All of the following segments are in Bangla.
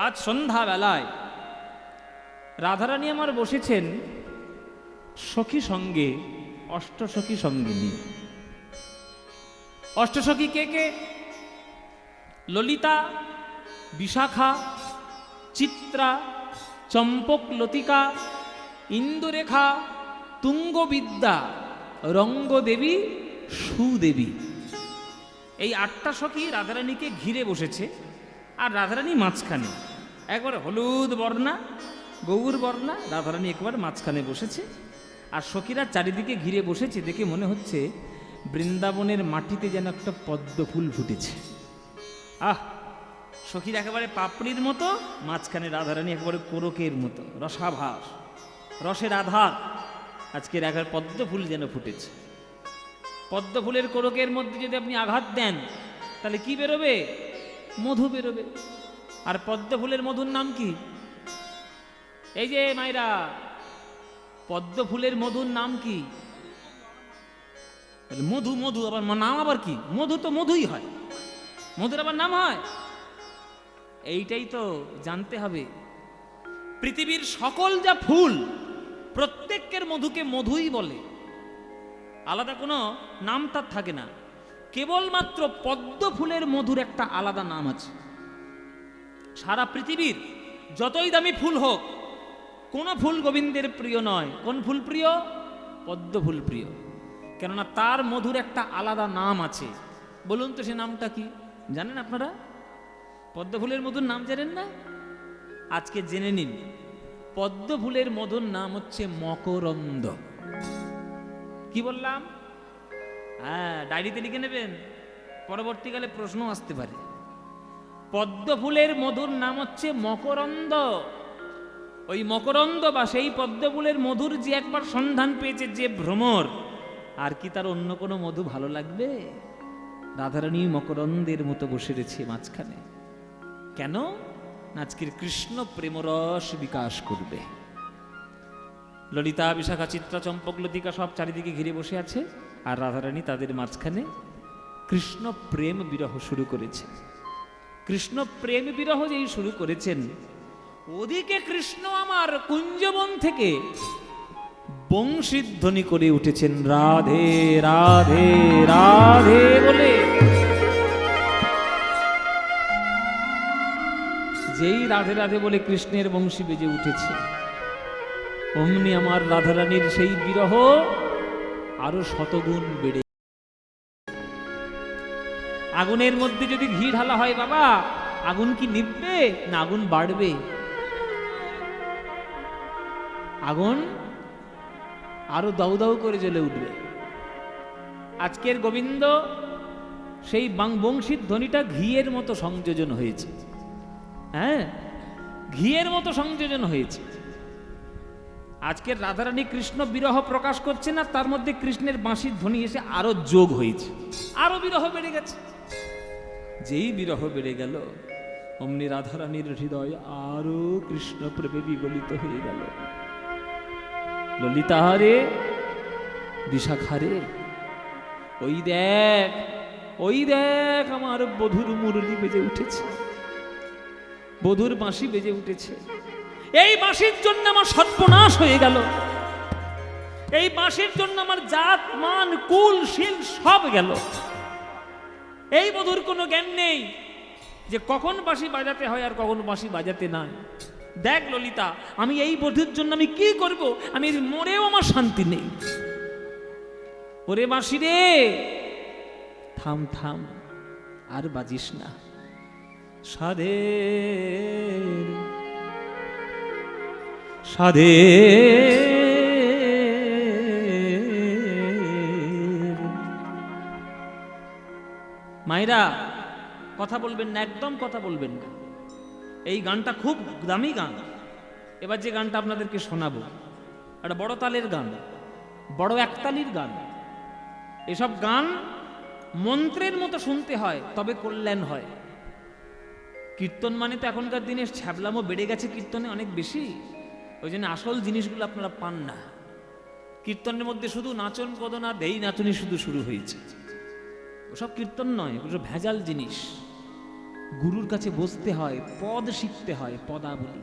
আজ সন্ধ্যাবেলায় রাধারানী আমার বসেছেন সখী সঙ্গে, অষ্টসখী সঙ্গিনী। অষ্টসখী কে কে? ললিতা, বিশাখা, চিত্রা, চম্পক লতিকা, ইন্দুরেখা, তুঙ্গবিদ্যা, রঙ্গদেবী, সুদেবী। এই আটটা সখী রাধারানীকে ঘিরে বসেছে, আর রাধারানী মাঝখানে, একবারে হলুদ বর্ণা, গৌর বর্ণা, রাধারানী একবারে মাঝখানে বসেছে, আর সখীরা চারিদিকে ঘিরে বসেছে। দেখে মনে হচ্ছে বৃন্দাবনের মাটিতে যেন একটা পদ্ম ফুল ফুটেছে। আহ, সখীর একেবারে পাপড়ির মতো, মাঝখানে রাধারানী একেবারে কোরকের মতো, রসাভাস, রসের আধার। আজকের একবার পদ্ম ফুল যেন ফুটেছে। পদ্ম ফুলের কোরকের মধ্যে যদি আপনি আঘাত দেন, তাহলে কি বেরোবে? মধু বেরোবে। আর পদ্ম ফুলের মধুর নাম কি? এই যে মায়েরা, পদ্ম ফুলের মধুর নাম কি? মধু। মধু আবার নাম আবার কি? মধু তো মধুই হয়, মধুর আবার নাম হয়? এইটাই তো জানতে হবে। পৃথিবীর সকল যা ফুল, প্রত্যেকের মধুকে মধুই বলে, আলাদা কোনো নাম তার থাকে না। কেবলমাত্র পদ্ম ফুলের মধুর একটা আলাদা নাম আছে। সারা পৃথিবীর যতই দামি ফুল হোক, কোন ফুল গোবিন্দের প্রিয় নয়। কোন ফুল প্রিয়? পদ্ম ফুল প্রিয়। কেননা তার মধুর একটা আলাদা নাম আছে। বলুন তো সে নামটা কি? জানেন আপনারা? পদ্ম ফুলের মধুর নাম জানেন না? আজকে জেনে নিন। পদ্ম ফুলের মধুর নাম হচ্ছে মকরন্দ। কি বললাম? হ্যাঁ, ডায়েরিতে লিখে নেবেন, পরবর্তীকালে প্রশ্ন আসতে পারে। পদ্ম ফুলের মধুর নাম হচ্ছে মকরন্দ। ওই মকরন্দ বা সেই পদ্ম ফুলের মধুর যে একবার সন্ধান পেয়েছে, যে ভ্রমর, আর কি তার অন্য কোনো মধু ভালো লাগবে? রাধারানী মকরন্দের মতো বসে রয়েছে মাঝখানে। কেন? আজকের কৃষ্ণ প্রেমরস বিকাশ করবে। ললিতা, বিশাখা, চিত্রা, চম্পক লতিকা সব চারিদিকে ঘিরে বসে আছে, আর রাধারানী তাদের মাঝখানে কৃষ্ণ প্রেম বিরহ শুরু করেছে। কৃষ্ণ প্রেম বিরহ যেই শুরু করেছেন, ওদিকে কৃষ্ণ আমার কুঞ্জবন থেকে বংশীধ্বনি করে উঠেছেন, রাধে রাধে রাধে বলে। যেই রাধে রাধে বলে কৃষ্ণের বংশী বেজে উঠেছে, অমনি আমার রাধারানীর সেই বিরহ আরো শতগুণ বেড়ে। আগুনের মধ্যে যদি ঘি ঢালা হয় বাবা, আগুন কি নিভবে না আগুন বাড়বে? আগুন আরো দাউ দাউ করে জ্বলে উঠবে। আজকের গোবিন্দ সেই বংশীর ধ্বনিটা ঘিয়ের মতো সংযোজন হয়েছে। হ্যাঁ, ঘিয়ের মতো সংযোজন হয়েছে। আজকের রাধারানী কৃষ্ণ বিরহ প্রকাশ করছে না, তার মধ্যে কৃষ্ণের বাঁশির ধ্বনি এসে আরো যোগ হয়েছে, আরো বিরহ বেড়ে গেছে। যেই বিরহ বেড়ে গেল, অমনি রাধারানীর হৃদয় আরো কৃষ্ণ প্রেমে বিগলিত হয়ে গেল। ললিতা রে, বিশাখা রে, ওই দেখ আমার বধুর মুরলি বেজে উঠেছে, বধুর বাঁশি বেজে উঠেছে। এই বাঁশির জন্য আমার সর্বনাশ হয়ে গেল। এই বাঁশির জন্য আমার জাত মান কুল শিল সব গেল। এই বধুর কোনো জ্ঞান নেই যে কখন বাঁশি বাজাতে হয় আর কখন বাঁশি বাজাতে নাই। দেখ ললিতা, আমি এই বধুর জন্য আমি কি করব? আমি মরেও আমার শান্তি নেই। ওরে বাঁশি রে, থাম থাম, আর বাজিস না। সাধে সাধে মায়েরা, কথা বলবেন না, একদম কথা বলবেন না। এই গানটা খুব দামি গান। এবার যে গানটা আপনাদেরকে শোনাবো, একটা বড় তালের গান, বড় একতালির গান। এসব গান মন্ত্রের মতো শুনতে হয়, তবে কল্যাণ হয়। কীর্তন মানে তো এখনকার দিনে ছ্যাবলামো বেড়ে গেছে, কীর্তনে অনেক বেশি, ওই জন্য আসল জিনিসগুলো আপনারা পান না। কীর্তনের মধ্যে শুধু নাচন কদনা দেই নাচনি শুধু শুরু হয়েছে। ওসব কীর্তন নয়, ওসব ভেজাল জিনিস। গুরুর কাছে বসতে হয়, পদ শিখতে হয়, পদাবলী।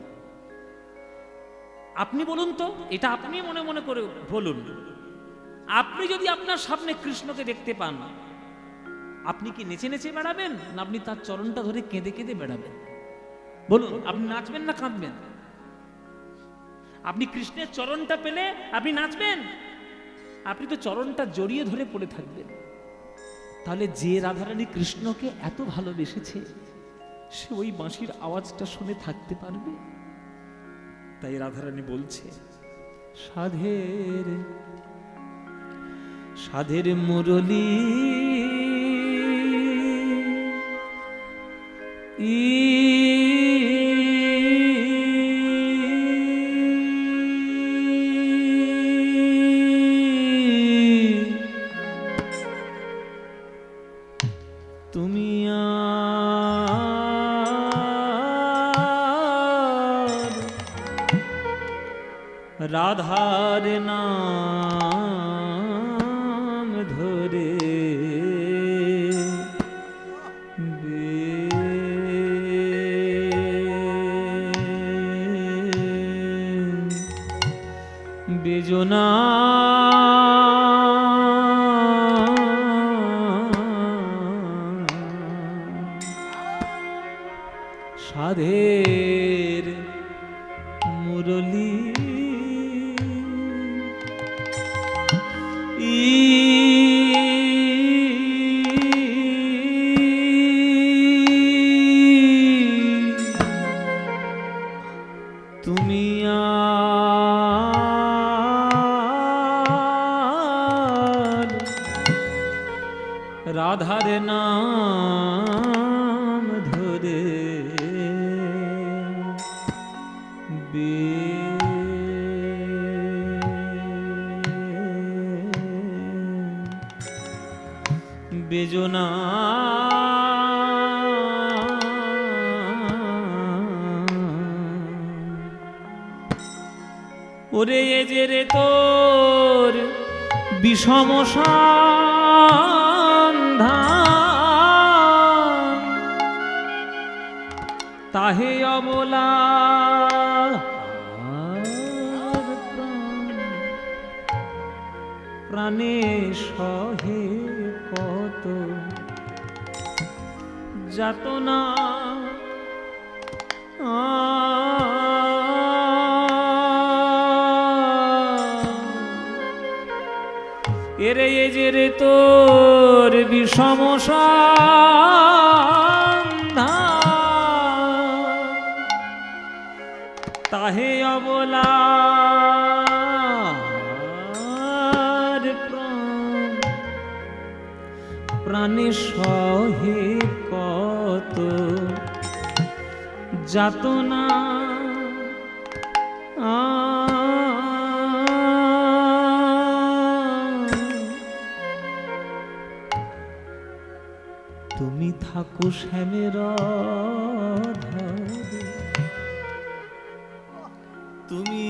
আপনি বলুন তো, এটা আপনি মনে মনে করে বলুন, আপনি যদি আপনার সামনে কৃষ্ণকে দেখতে পান, আপনি কি নেচে নেচে বেড়াবেন, না আপনি তার চরণটা ধরে কেঁদে কেঁদে বেড়াবেন? বলুন, আপনি নাচবেন না কাঁদবেন? আপনি কৃষ্ণের চরণটা পেলে আপনি নাচবেন? আপনি তো চরণটা জড়িয়ে ধরে পড়ে থাকবেন। তাহলে যে রাধারানী কৃষ্ণকে এত ভালোবেসেছে, সে ওই বাঁশির আওয়াজটা শুনে থাকতে পারবে? তাই রাধারানী বলছে, সাধের সাধের মুরলী তুমি রাধার নাম ধরে বেজনা সাধের মুরলী তুমি রাধার নাম ধরে বেজনা ওরে এ যে রে তোর বিষম সন্ধান, তাহে অবলা প্রাণে সহে কত যাতনা, এরে এ যে রে তোর বিষম সন্ধান, তাহে অবলা প্রাণে সহে কত যাতনা, তুমি থাকো শ্যামের ধরে, তুমি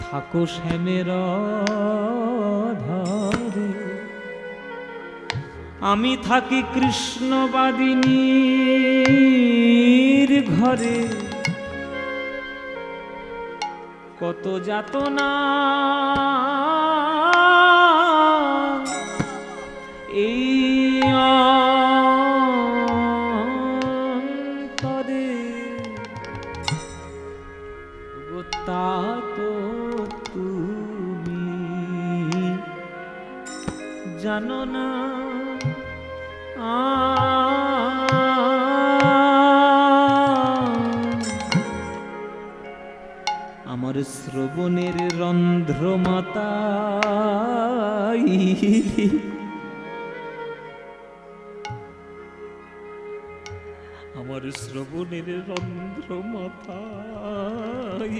থাকো শ্যামের ধরে, আমি থাকি কৃষ্ণবাদিনীর ঘরে, কত যাতনা এই অন্তরে, তা তো তুমি জানো না। আমার শ্রবণের রন্ধ্র মাতাই, আমার শ্রবণের রন্ধ্র মাতাই,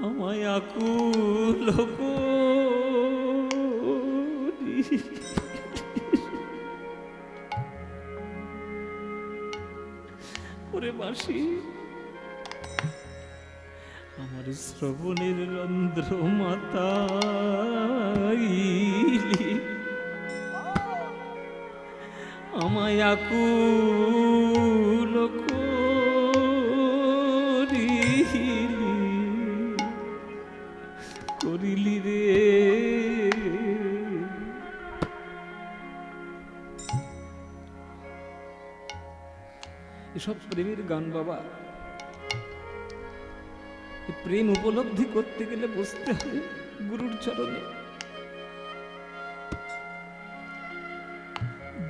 আমায় আকুল করি, ওরে বাঁশি আমার শ্রবণের রন্ধ্র মাতাই, আমায় আকুল করিলি রে। এসব প্রেমের গান বাবা। প্রেম উপলব্ধি করতে গেলে বসতে হবে গুরুর চরণে।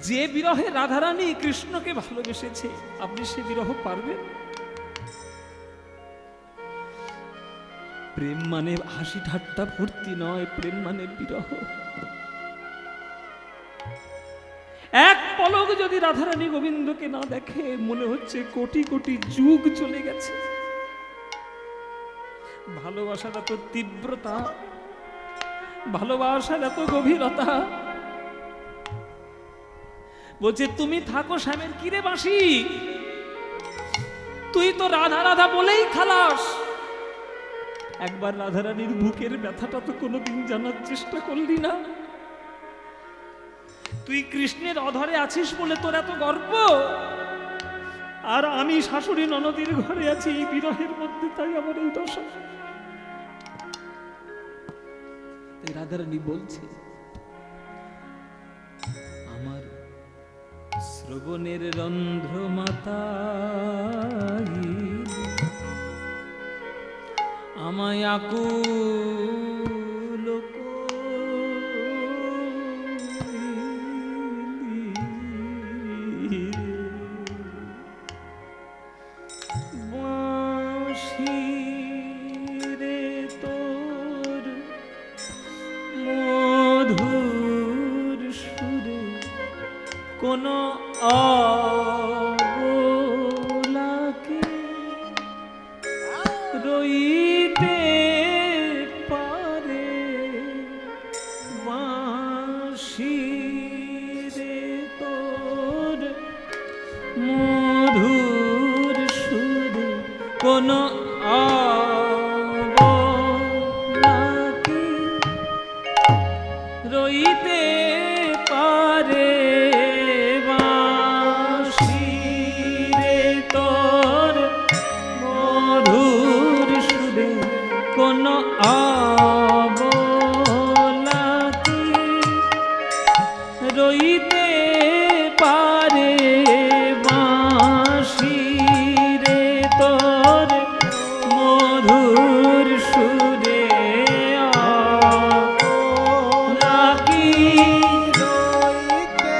যে বিরহে রাধারানী কৃষ্ণকে ভালোবেসেছে, আপনি সে বিরহ পারবেন? প্রেম মানে হাসি ঠাট্টা ফুর্তি নয়, প্রেম মানে বিরহ। এক পলক যদি রাধারানী গোবিন্দকে না দেখে মনে হচ্ছে কোটি কোটি যুগ চলে গেছে। ভালোবাসার এত তীব্রতা, ভালোবাসার এত গভীরতা। বলছে তুমি থাকো শ্যামের কিরে বাঁশি, তুই তো রাধা রাধা বলেই খালাস। একবার রাধারানীর বুকের ব্যথাটা তো কোনোদিন জানার চেষ্টা করলি না? তুই কৃষ্ণের অধরে আছিস বলে তোর এত গর্ব, আর আমি শাশুড়ি ননদীর ঘরে আছি এই বিরহের মধ্যে, তাই আমার এই দশা। রাধারানী বলছে আমার শ্রবণের রন্ধ্র মাতাই আমায় আকুল বাঁশি রে তোর মধুর সুরে কোন অবলাকে রইতে পারে। বাঁশি রে তোর মধুর সুরে কোন অবলাকে রইতে পারে। বাঁশি রে তোর মধুর সুরে কোন অবলাকে রইতে পারে। বাঁশি রে তোর মধুর সুরে অবলাকে রইতে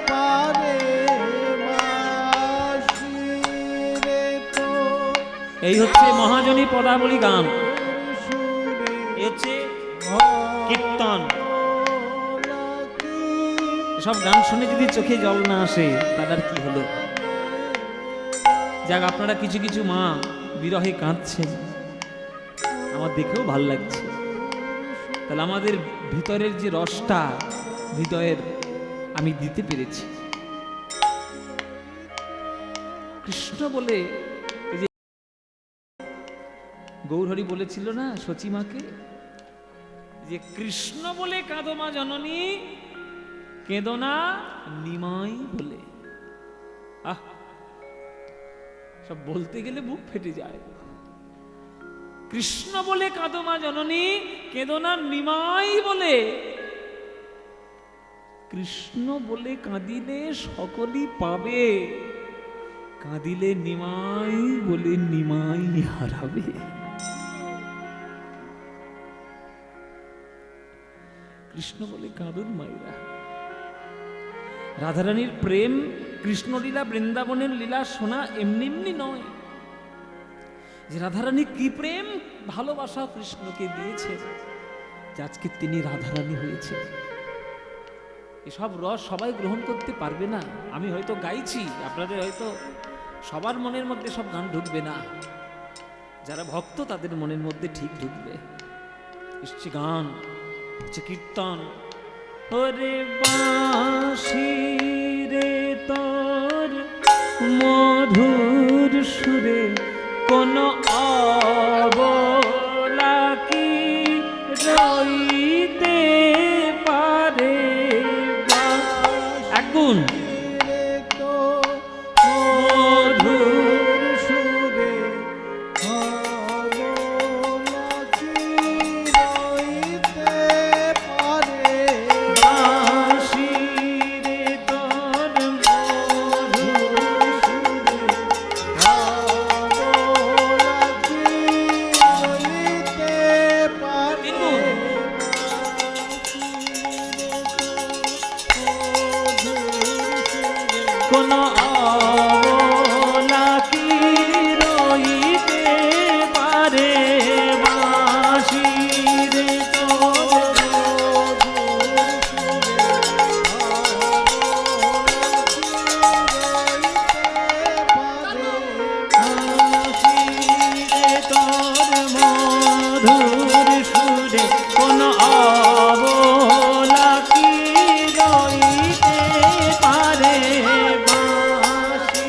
পারে। বাঁশি রে তোর এই হচ্ছে মহাজনী পদাবলী গান, সুরে এই হচ্ছে কীর্তন। সব গান শুনে যদি চোখে জল না আসে তার কি হলো? যাক, আপনারা কিছু কিছু মা বিরহে কাঁদছেন, আমার দেখেও ভাল লাগছে। তাহলে আমাদের ভিতরের যে রসটা হৃদয়ের আমি দিতে পেরেছি। কৃষ্ণ বলে এই যে গৌরহরি বলেছিল না সচিমাকে, যে কৃষ্ণ বলে কাঁদো মা জননী, কেঁদো না নিমাই বলে। আহ, সব বলতে গেলে বুক ফেটে যায়। কৃষ্ণ বলে কাঁদো মা জননী, কেঁদো না নিমাই বলে। কৃষ্ণ বলে কাঁদিলে সকলই পাবে, কাঁদিলে নিমাই বলে নিমাই হারাবে। কৃষ্ণ বলে কাঁদুন মাইরা। রাধারানীর প্রেম, কৃষ্ণলীলা, বৃন্দাবনের লীলা শোনা এমনি এমনি নয়। যে রাধারানী কি প্রেম ভালোবাসা কৃষ্ণকে দিয়েছে, যে আজকে তিনি রাধারানী হয়েছে। এসব রস সবাই গ্রহণ করতে পারবে না। আমি হয়তো গাইছি, আপনাদের হয়তো সবার মনের মধ্যে সব গান ঢুকবে না। যারা ভক্ত তাদের মনের মধ্যে ঠিক ঢুকবে। হচ্ছে গান, হচ্ছে কীর্তন। ওরে বাঁশি রে তোর মধুর সুরে কোন অবলা কি রইতে পারে। এক গুণ কোনো অবলা কি রইতে পারে বাঁশিরে তোর বাঁশিরে তোর মধুর সুরে কোনো অবলা কি রইতে পারে বাঁশি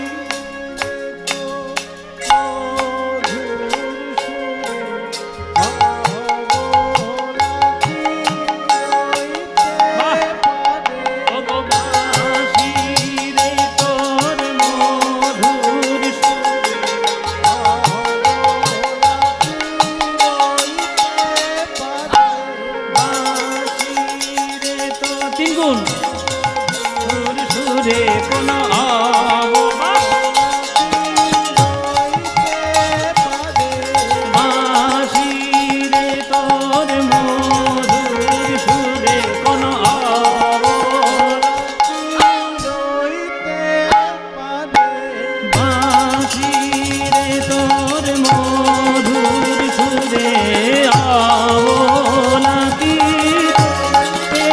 ওগো বাঁশিরে তোর মধুর সুরে বাঁশিরে তো তিন গুণ সুর সুরে কোনো বাঁশিরে তোর মধুর সুরে কোনো বাঁশিরে তোর মধুর সুরে আওলা কি রইতে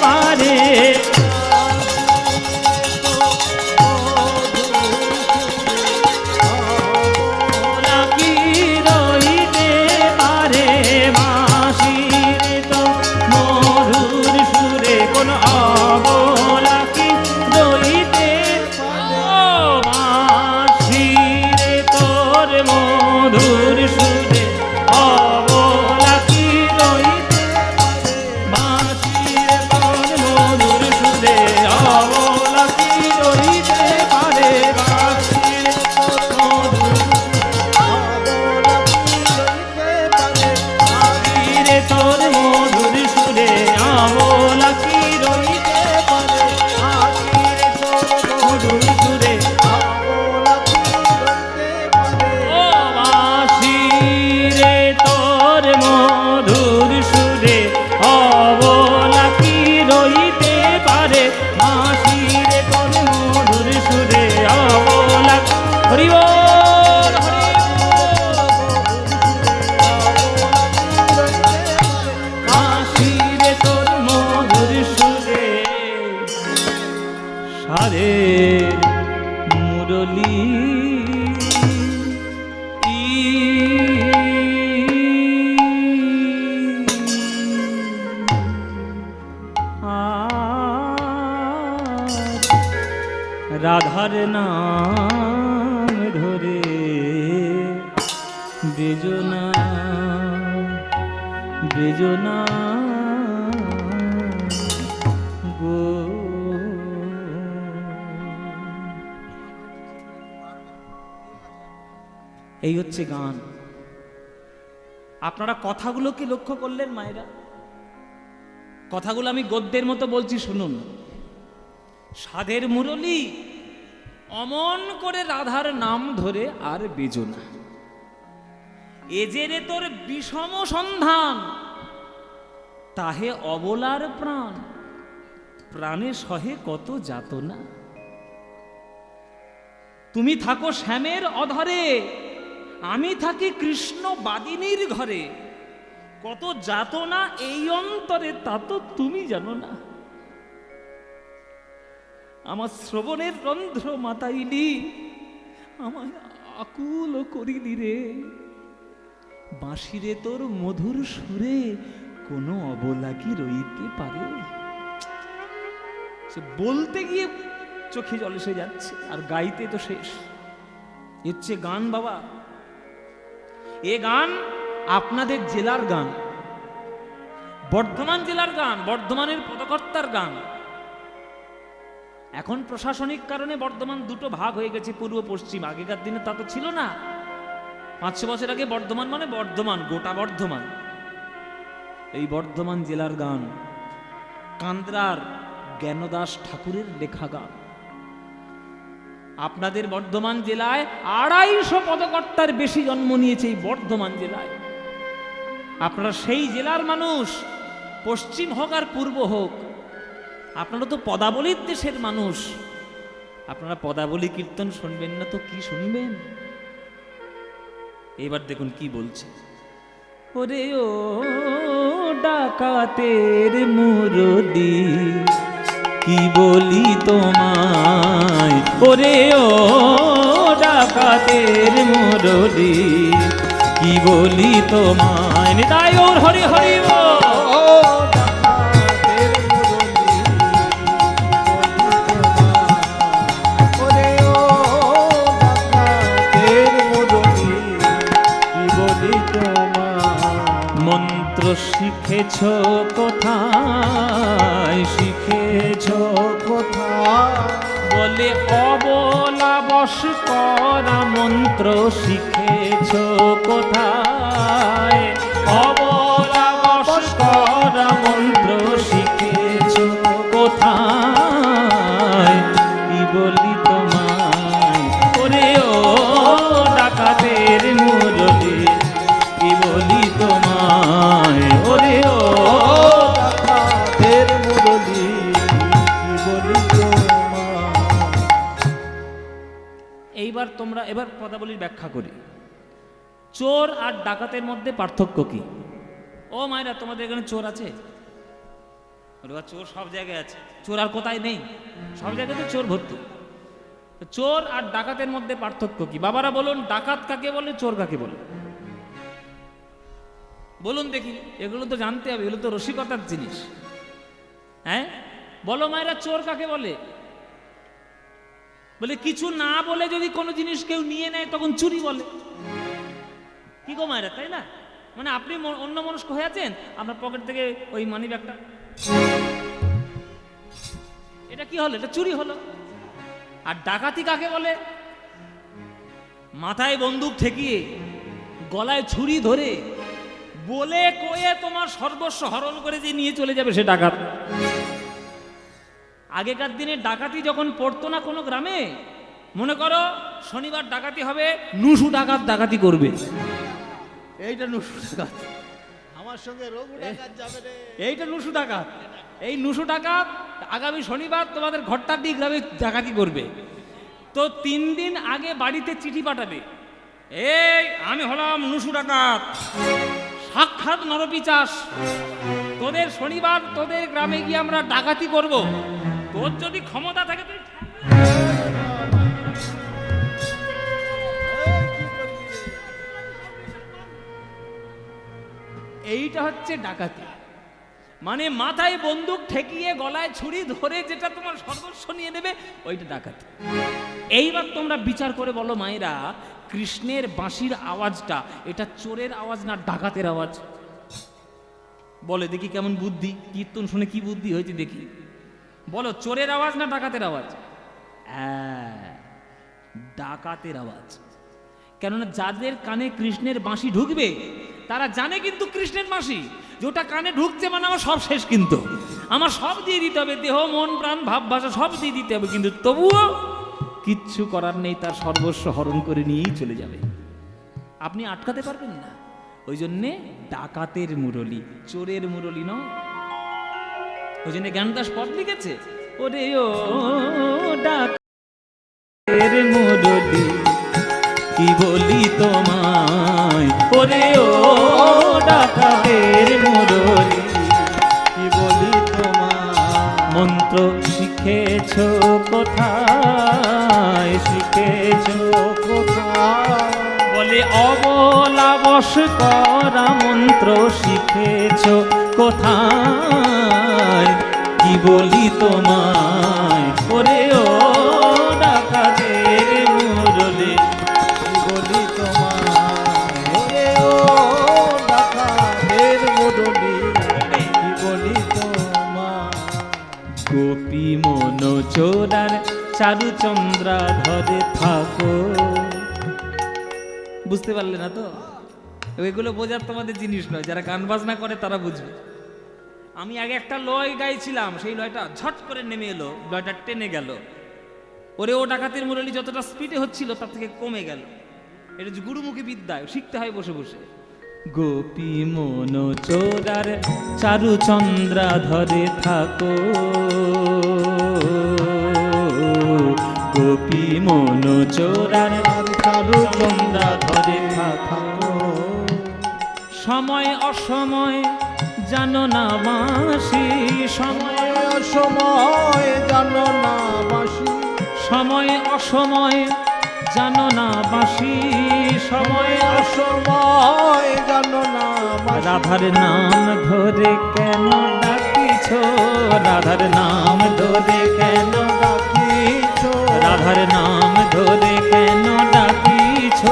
পারে আওলা কি রইতে পারে বাঁশিরে তো মধুর সুরে কোন আওলা কি রইতে বাঁশিরে তোর মধুর সুরে অবলা কি রইতে বাঁশিরে তোর মধুর সুরে অবলা কি রইতে পারে বাঁশিরে তোর মধুর বাঁশিরে তোর মধুর সুরে অবলা কি রইতে পারে বাঁশিরে তোর মধুর সুরে ও বাঁশিরে তোর মধুর সুরে অবলা কি রইতে পারে বাঁশিরে তোর মধুর সুরে অবলা হরি বল হরি বাঁশিরে তোর মধুর সুরে সারে মুরলী রাধার নাম ধরে বেজনা বেজনা গো এই হচ্ছে গান। আপনারা কথাগুলো কি লক্ষ্য করলেন মায়েরা? কথাগুলো আমি গদ্যের মতো বলছি, শুনুন। সাধের মুরলী অমন করে রাধার নাম ধরে আর বেজনা, এ যে রে তোর বিষম সন্ধান, তাহে অবলার প্রাণ, প্রাণে সহে কত যাতনা। তুমি থাকো শ্যামের অধরে, আমি থাকি কৃষ্ণ বাদিনীর ঘরে, কত যাতনা এই অন্তরে তা তো তুমি জানো না। আমার শ্রবণের রন্ধ্র মাতাইলি, আমায় আকুল করিলি রে। বাঁশিরে তোর মধুর সুরে কোনো অবলা কি রইতে পারে? সে বলতে গিয়ে চোখে জল এসে যাচ্ছে, আর গাইতে তো শেষ। হচ্ছে গান বাবা। এ গান আপনাদের জেলার গান, বর্ধমান জেলার গান, বর্ধমানের পদকর্তার গান। এখন প্রশাসনিক কারণে বর্ধমান দুটো ভাগ হয়ে গেছে, পূর্ব পশ্চিম। আগেকার দিনে তা তো ছিল না। 500 বছর আগে বর্ধমান মানে বর্ধমান, গোটা বর্ধমান। এই বর্ধমান জেলার গান কান্দ্রার জ্ঞানদাস ঠাকুরের লেখা গান। আপনাদের বর্ধমান জেলায় 250 পদকর্তার বেশি জন্ম নিয়েছে এই বর্ধমান জেলায়। আপনারা সেই জেলার মানুষ, পশ্চিম হোক আর পূর্ব হোক, আপনারা তো পদাবলীর দেশের মানুষ। আপনারা পদাবলী কীর্তন শুনবেন না তো কি শুনবেন? এবার দেখুন কি বলছে। ওরে ও ডাকাতের মুরলি, কি বলি তোমায়, ওরে ও ডাকাতের মুরলি, কি বলি তোমায়। নিতাই ওর হরি হরি বল। মন্ত্র শিখেছ কোথায়, শিখেছ কোথায়, বলে অবলা বশ করা মন্ত্র শিখেছ কোথায়, অবলা বশ করা মন্ত্র শিখেছ কোথায়, কি বলি তোমায়, ওরে ও ডাকাতের মুরলি, কি বলি তোমায়, ওরে ও ডাকাতের মুরলি, কি বলি তোমায়। এইবার তোমরা এবার পদাবলীর ব্যাখ্যা করি। চোর আর ডাকাতের মধ্যে পার্থক্য কি? ও মায়েরা, তোমাদের এখানে চোর আছে? ওরে বাবা, চোর সব জায়গায় আছে, চোর আর কোথায় নেই? সব জায়গায় তো চোর ভর্তি। তো চোর আর ডাকাতের মধ্যে পার্থক্য কি? বাবারা বলুন, ডাকাত কাকে বলে, চোর কাকে বলে? বলুন দেখি, এগুলো তো জানতে হবে, এগুলো তো রসিকতার জিনিস। হ্যাঁ বলো মায়েরা, চোর কাকে বলে? বলে কিছু না বলে যদি কোনো জিনিস কেউ নিয়ে নেয় তখন চুরি বলে। কি গো মায়েরা, তাই না? মানে আপনি অন্য মনস্ক হয়ে আছেন, আপনার পকেট থেকে ওই মানি ব্যাগটা, এটা কি হলো? এটা চুরি হলো। আর ডাকাতি কাকে বলে? মাথায় বন্দুক ঠেকিয়ে, গলায় ছুরি ধরে, বলে কয়ে তোমার সর্বস্ব হরণ করে যে নিয়ে চলে যাবে, সে ডাকাত। আগেকার দিনে ডাকাতি যখন পড়তো না কোনো গ্রামে, মনে করো শনিবার ডাকাতি হবে, নুসু ডাকাত ডাকাতি করবে। এইটা নুসু ডাকাত, আমার সঙ্গে রঘু ডাকাত যাবে রে। এইটা নুসু ডাকাত। এই নুসু ডাকাত আগামী শনিবার তোমাদের ঘরটার দিক গ্রামে ডাকাতি করবে। তো 3 দিন আগে বাড়িতে চিঠি পাঠাবে, এই আমি হলাম নুসু ডাকাত, সাক্ষাৎ নরপিচাস, তোদের শনিবার তোদের গ্রামে গিয়ে আমরা ডাকাতি করব, তোর যদি ক্ষমতা থাকে তুই। এইটা হচ্ছে ডাকাতি, মানে মাথায় বন্দুক ঠেকিয়ে গলায় ছুরি ধরে যেটা তোমার সর্বস্ব নিয়ে নেবে, ওইটা ডাকাতি। এইবার তোমরা বিচার করে বলো মায়েরা, কৃষ্ণের বাঁশির আওয়াজটা এটা চোরের আওয়াজ না ডাকাতের আওয়াজ? বলে দেখি কেমন বুদ্ধি, কীর্তন শুনে কি বুদ্ধি হয়েছে দেখি। বলো, চোরের আওয়াজ না ডাকাতের আওয়াজ? ডাকাতের আওয়াজ। কেননা যাদের কানে কৃষ্ণের বাঁশি ঢুকবে তারা জানে কিন্তু কৃষ্ণের বাঁশি যেটা কানে ঢুকছে মানে আমার সব শেষ, কিন্তু আমার সব দিয়ে দিতে হবে, দেহ মন প্রাণ ভাব ভাষা সব দিয়ে দিতে হবে, কিন্তু তবুও কিচ্ছু করার নেই, তার সর্বস্ব হরণ করে নিয়েই চলে যাবে, আপনি আটকাতে পারবেন না। ওই জন্যে ডাকাতের মুরলি, চোরের মুরলি নয়। ওই জন্য জ্ঞানদাস পদ লিখেছে, ওরে ও ডাকাতের মুরলি, কি বলি তোমায়, ওরে ও ডাকাতের মুরলি, কি বলি তোমায়। মন্ত্র শিখেছ কোথায়, শিখেছ কোথায়, বলে অবলা বশ করা মন্ত্র শিখেছ কোথায়, কি বলি তোমায়, ওরে ও ডাকাতের মুরলি, কি বলি তোমায়। ওরে ও ডাকাতের মুরলি, কি বলি তোমায়। গোপী মন চোরার চারুচন্দ্রা ধরে থাকো। বুঝতে পারলে না তো? এগুলো বোঝার তোমাদের জিনিস নয়, যারা গান বাজনা করে তারা বুঝবে। আমি আগে একটা লয় গাইছিলাম, সেই লয়টা ঝট করে নেমে এলো, লয়টা টেনে গেল। ওরে ও ডাকাতের মুরলি যতটা স্পিডে হচ্ছিল তার থেকে কমে গেল। এটা হচ্ছে গুরুমুখী বিদ্যা, শিখতে হয় বসে বসে। গোপী মন চোরার চারুচন্দ্রা ধরে থাকো, রূপী মন চোরার আর চারু চন্দ্রা ধরে থাকো সময় অসময় জানো না বাঁশি সময় সময় জানো না বাসি সময় অসময় জানো না বাঁশি সময় সময় জানো না বাসি রাধার নাম ধরে কেন ডাকিছ রাধার নাম ধরে কেন ডাকিছ রাধার নাম ধরে কেন ডাকিছ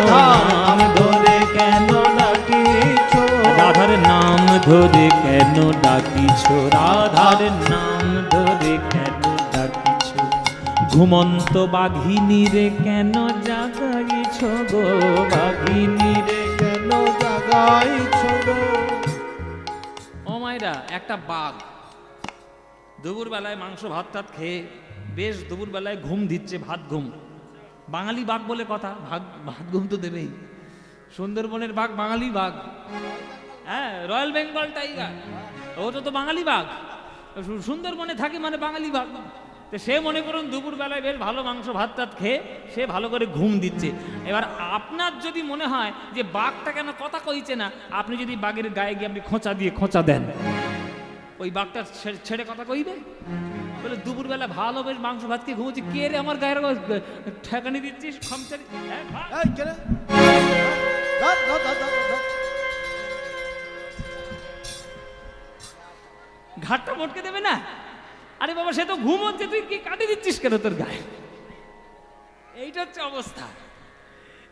নাম ধরে কেন ডাকিছ রাধার নাম ধরে কেন ডাকিছ রাধার নাম ধরে কেন ডাকিছ ঘুমন্ত বাঘিনী রে কেন জাগাইছ গো বাঘিনী রে কেন জাগাইছ গো ও মায়েরা একটা বাঘ দুপুর বেলায় মাংস ভাত টাত খেয়ে বেশ দুপুর বেলায় ঘুম দিচ্ছে ভাত ঘুম বাঙালি বাঘ বলে কথা ভাত ঘুম তো দেবেই সুন্দরবনের বাঘ বাঙালি বাঘ হ্যাঁ রয়্যাল বেঙ্গল টাইগার ওটা তো বাঙালি বাঘ সুন্দরবনে থাকে মানে বাঙালি বাঘ তো সে মনে করুন দুপুর বেলায় বেশ ভালো মাংস ভাত টাত খেয়ে সে ভালো করে ঘুম দিচ্ছে এবার আপনার যদি মনে হয় যে বাঘটা কেন কথা কইছে না আপনি যদি বাঘের গায়ে গিয়ে আপনি খোঁচা দিয়ে খোঁচা দেন ওই বাঘটা ছেড়ে কথা কইবে বলে দুপুর বেলা ভালো বেশ মাংস ভাত খেয়ে ঘুমোচ্ছি কে রে আমার গায়ের ঠেকানি দিচ্ছিস খামচারি এই কে রে ঘাটটা মটকে দেবে না আরে বাবা সে তো ঘুম হচ্ছে তুই কি কাটে দিচ্ছিস কেন তোর গায়ে এইটা হচ্ছে অবস্থা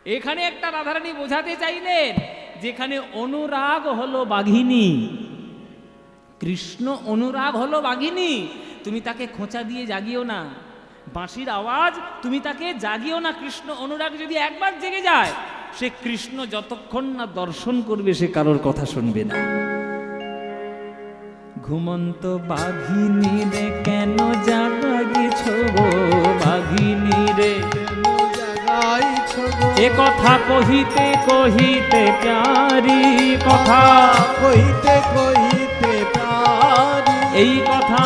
এখানে একটা রাধারানী বোঝাতে চাইলেন যেখানে অনুরাগ হলো বাঘিনী কৃষ্ণ অনুরাগ হলো বাঘিনী তুমি তাকে খোঁচা দিয়ে জাগিও না বাঁশির আওয়াজ তুমি তাকে জাগিও না কৃষ্ণ অনুরাগ যদি একবার জেগে যায় সে কৃষ্ণ যতক্ষণ না দর্শন করবে সে কারোর কথা শুনবে না ঘুমন্ত বাঘিনী রে কেন জাগাইছ গো বাঘিনী রে কেন জাগাইছ গো এ কথা কহিতে কহিতে প্যারি কথা কহিতে কহিতে পারি এই কথা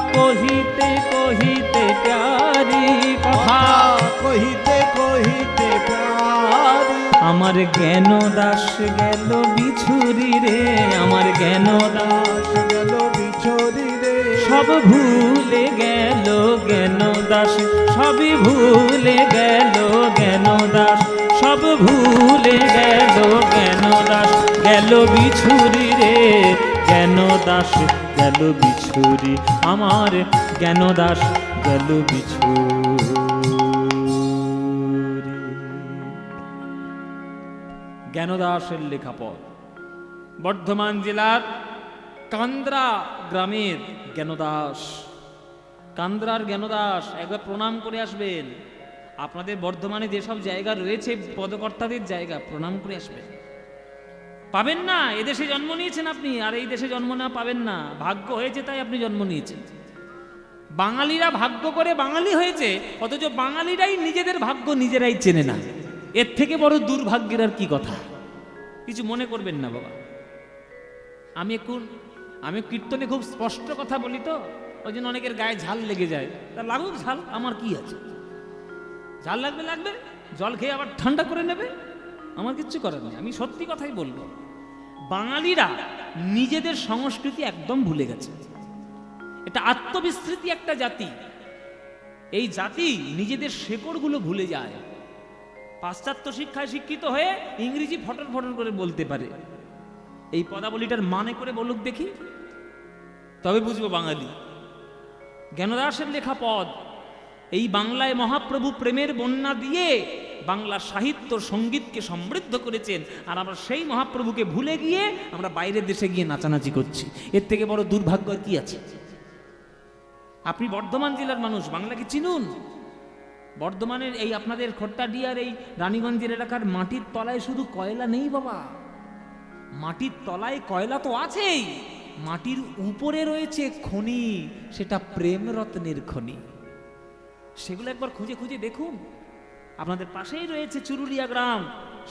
কহিতে কহিতে প্যারি কথা কহিতে কহিতে পারি আমার জ্ঞান দাস গেল বিছুরি রে আমার জ্ঞান দাস গেল বিছরি রে সব ভুলে গেল জ্ঞান দাস সবই ভুলে গেল জ্ঞান দাস সব ভুলে গেল জ্ঞান দাস গেল বিছুরি রে জ্ঞান দাস গেল বিছুরি আমার জ্ঞান দাস গেল বিছুরি জ্ঞানদাসের লেখা পথ বর্ধমান জেলার কান্দ্রা গ্রামের জ্ঞানদাস কান্দ্রার জ্ঞানদাস একবার প্রণাম করে আসবেন আপনাদের বর্ধমানে যেসব জায়গা রয়েছে পদকর্তাদের জায়গা প্রণাম করে আসবেন পাবেন না এদেশে জন্ম নিয়েছেন আপনি আর এই দেশে জন্ম না পাবেন না ভাগ্য হয়েছে তাই আপনি জন্ম নিয়েছেন বাঙালিরা ভাগ্য করে বাঙালি হয়েছে অথচ বাঙালিরাই নিজেদের ভাগ্য নিজেরাই চেনে না এর থেকে বড় দুর্ভাগ্যের আর কি কথা কিছু মনে করবেন না বাবা আমি কীর্তনে খুব স্পষ্ট কথা বলি তো ওই জন্য অনেকের গায়ে ঝাল লেগে যায় তা লাগুক ঝাল আমার কি আছে ঝাল লাগবে লাগবে জল খেয়ে আবার ঠান্ডা করে নেবে আমার কিচ্ছু করার নেই আমি সত্যি কথাই বলবো বাঙালিরা নিজেদের সংস্কৃতি একদম ভুলে গেছে এটা আত্মবিস্মৃতি একটা জাতি এই জাতি নিজেদের শেকড়গুলো ভুলে যায় পাশ্চাত্য শিক্ষায় শিক্ষিত হয়ে ইংরেজি ফটর ফটর করে বলতে পারে এই পদাবলীটার মানে করে বলুক দেখি তবে বুঝবো বাঙালি জ্ঞানদাসের লেখা পদ এই বাংলায় মহাপ্রভু প্রেমের বন্যা দিয়ে বাংলা সাহিত্য সঙ্গীতকে সমৃদ্ধ করেছেন আর আমরা সেই মহাপ্রভুকে ভুলে গিয়ে আমরা বাইরের দেশে গিয়ে নাচানাচি করছি এর থেকে বড় দুর্ভাগ্য আর কি আছে আপনি বর্ধমান জেলার মানুষ বাংলাকে চিনুন বর্ধমানের এই আপনাদের খোট্টাডিয়ার এই রানীগঞ্জের এলাকার মাটির তলায় শুধু কয়লা নেই বাবা মাটির তলায় কয়লা তো আছেই মাটির উপরে রয়েছে খনি সেটা প্রেম রত্নের খনি সেগুলো একবার খুঁজে খুঁজে দেখুন আপনাদের পাশেই রয়েছে চুরুলিয়া গ্রাম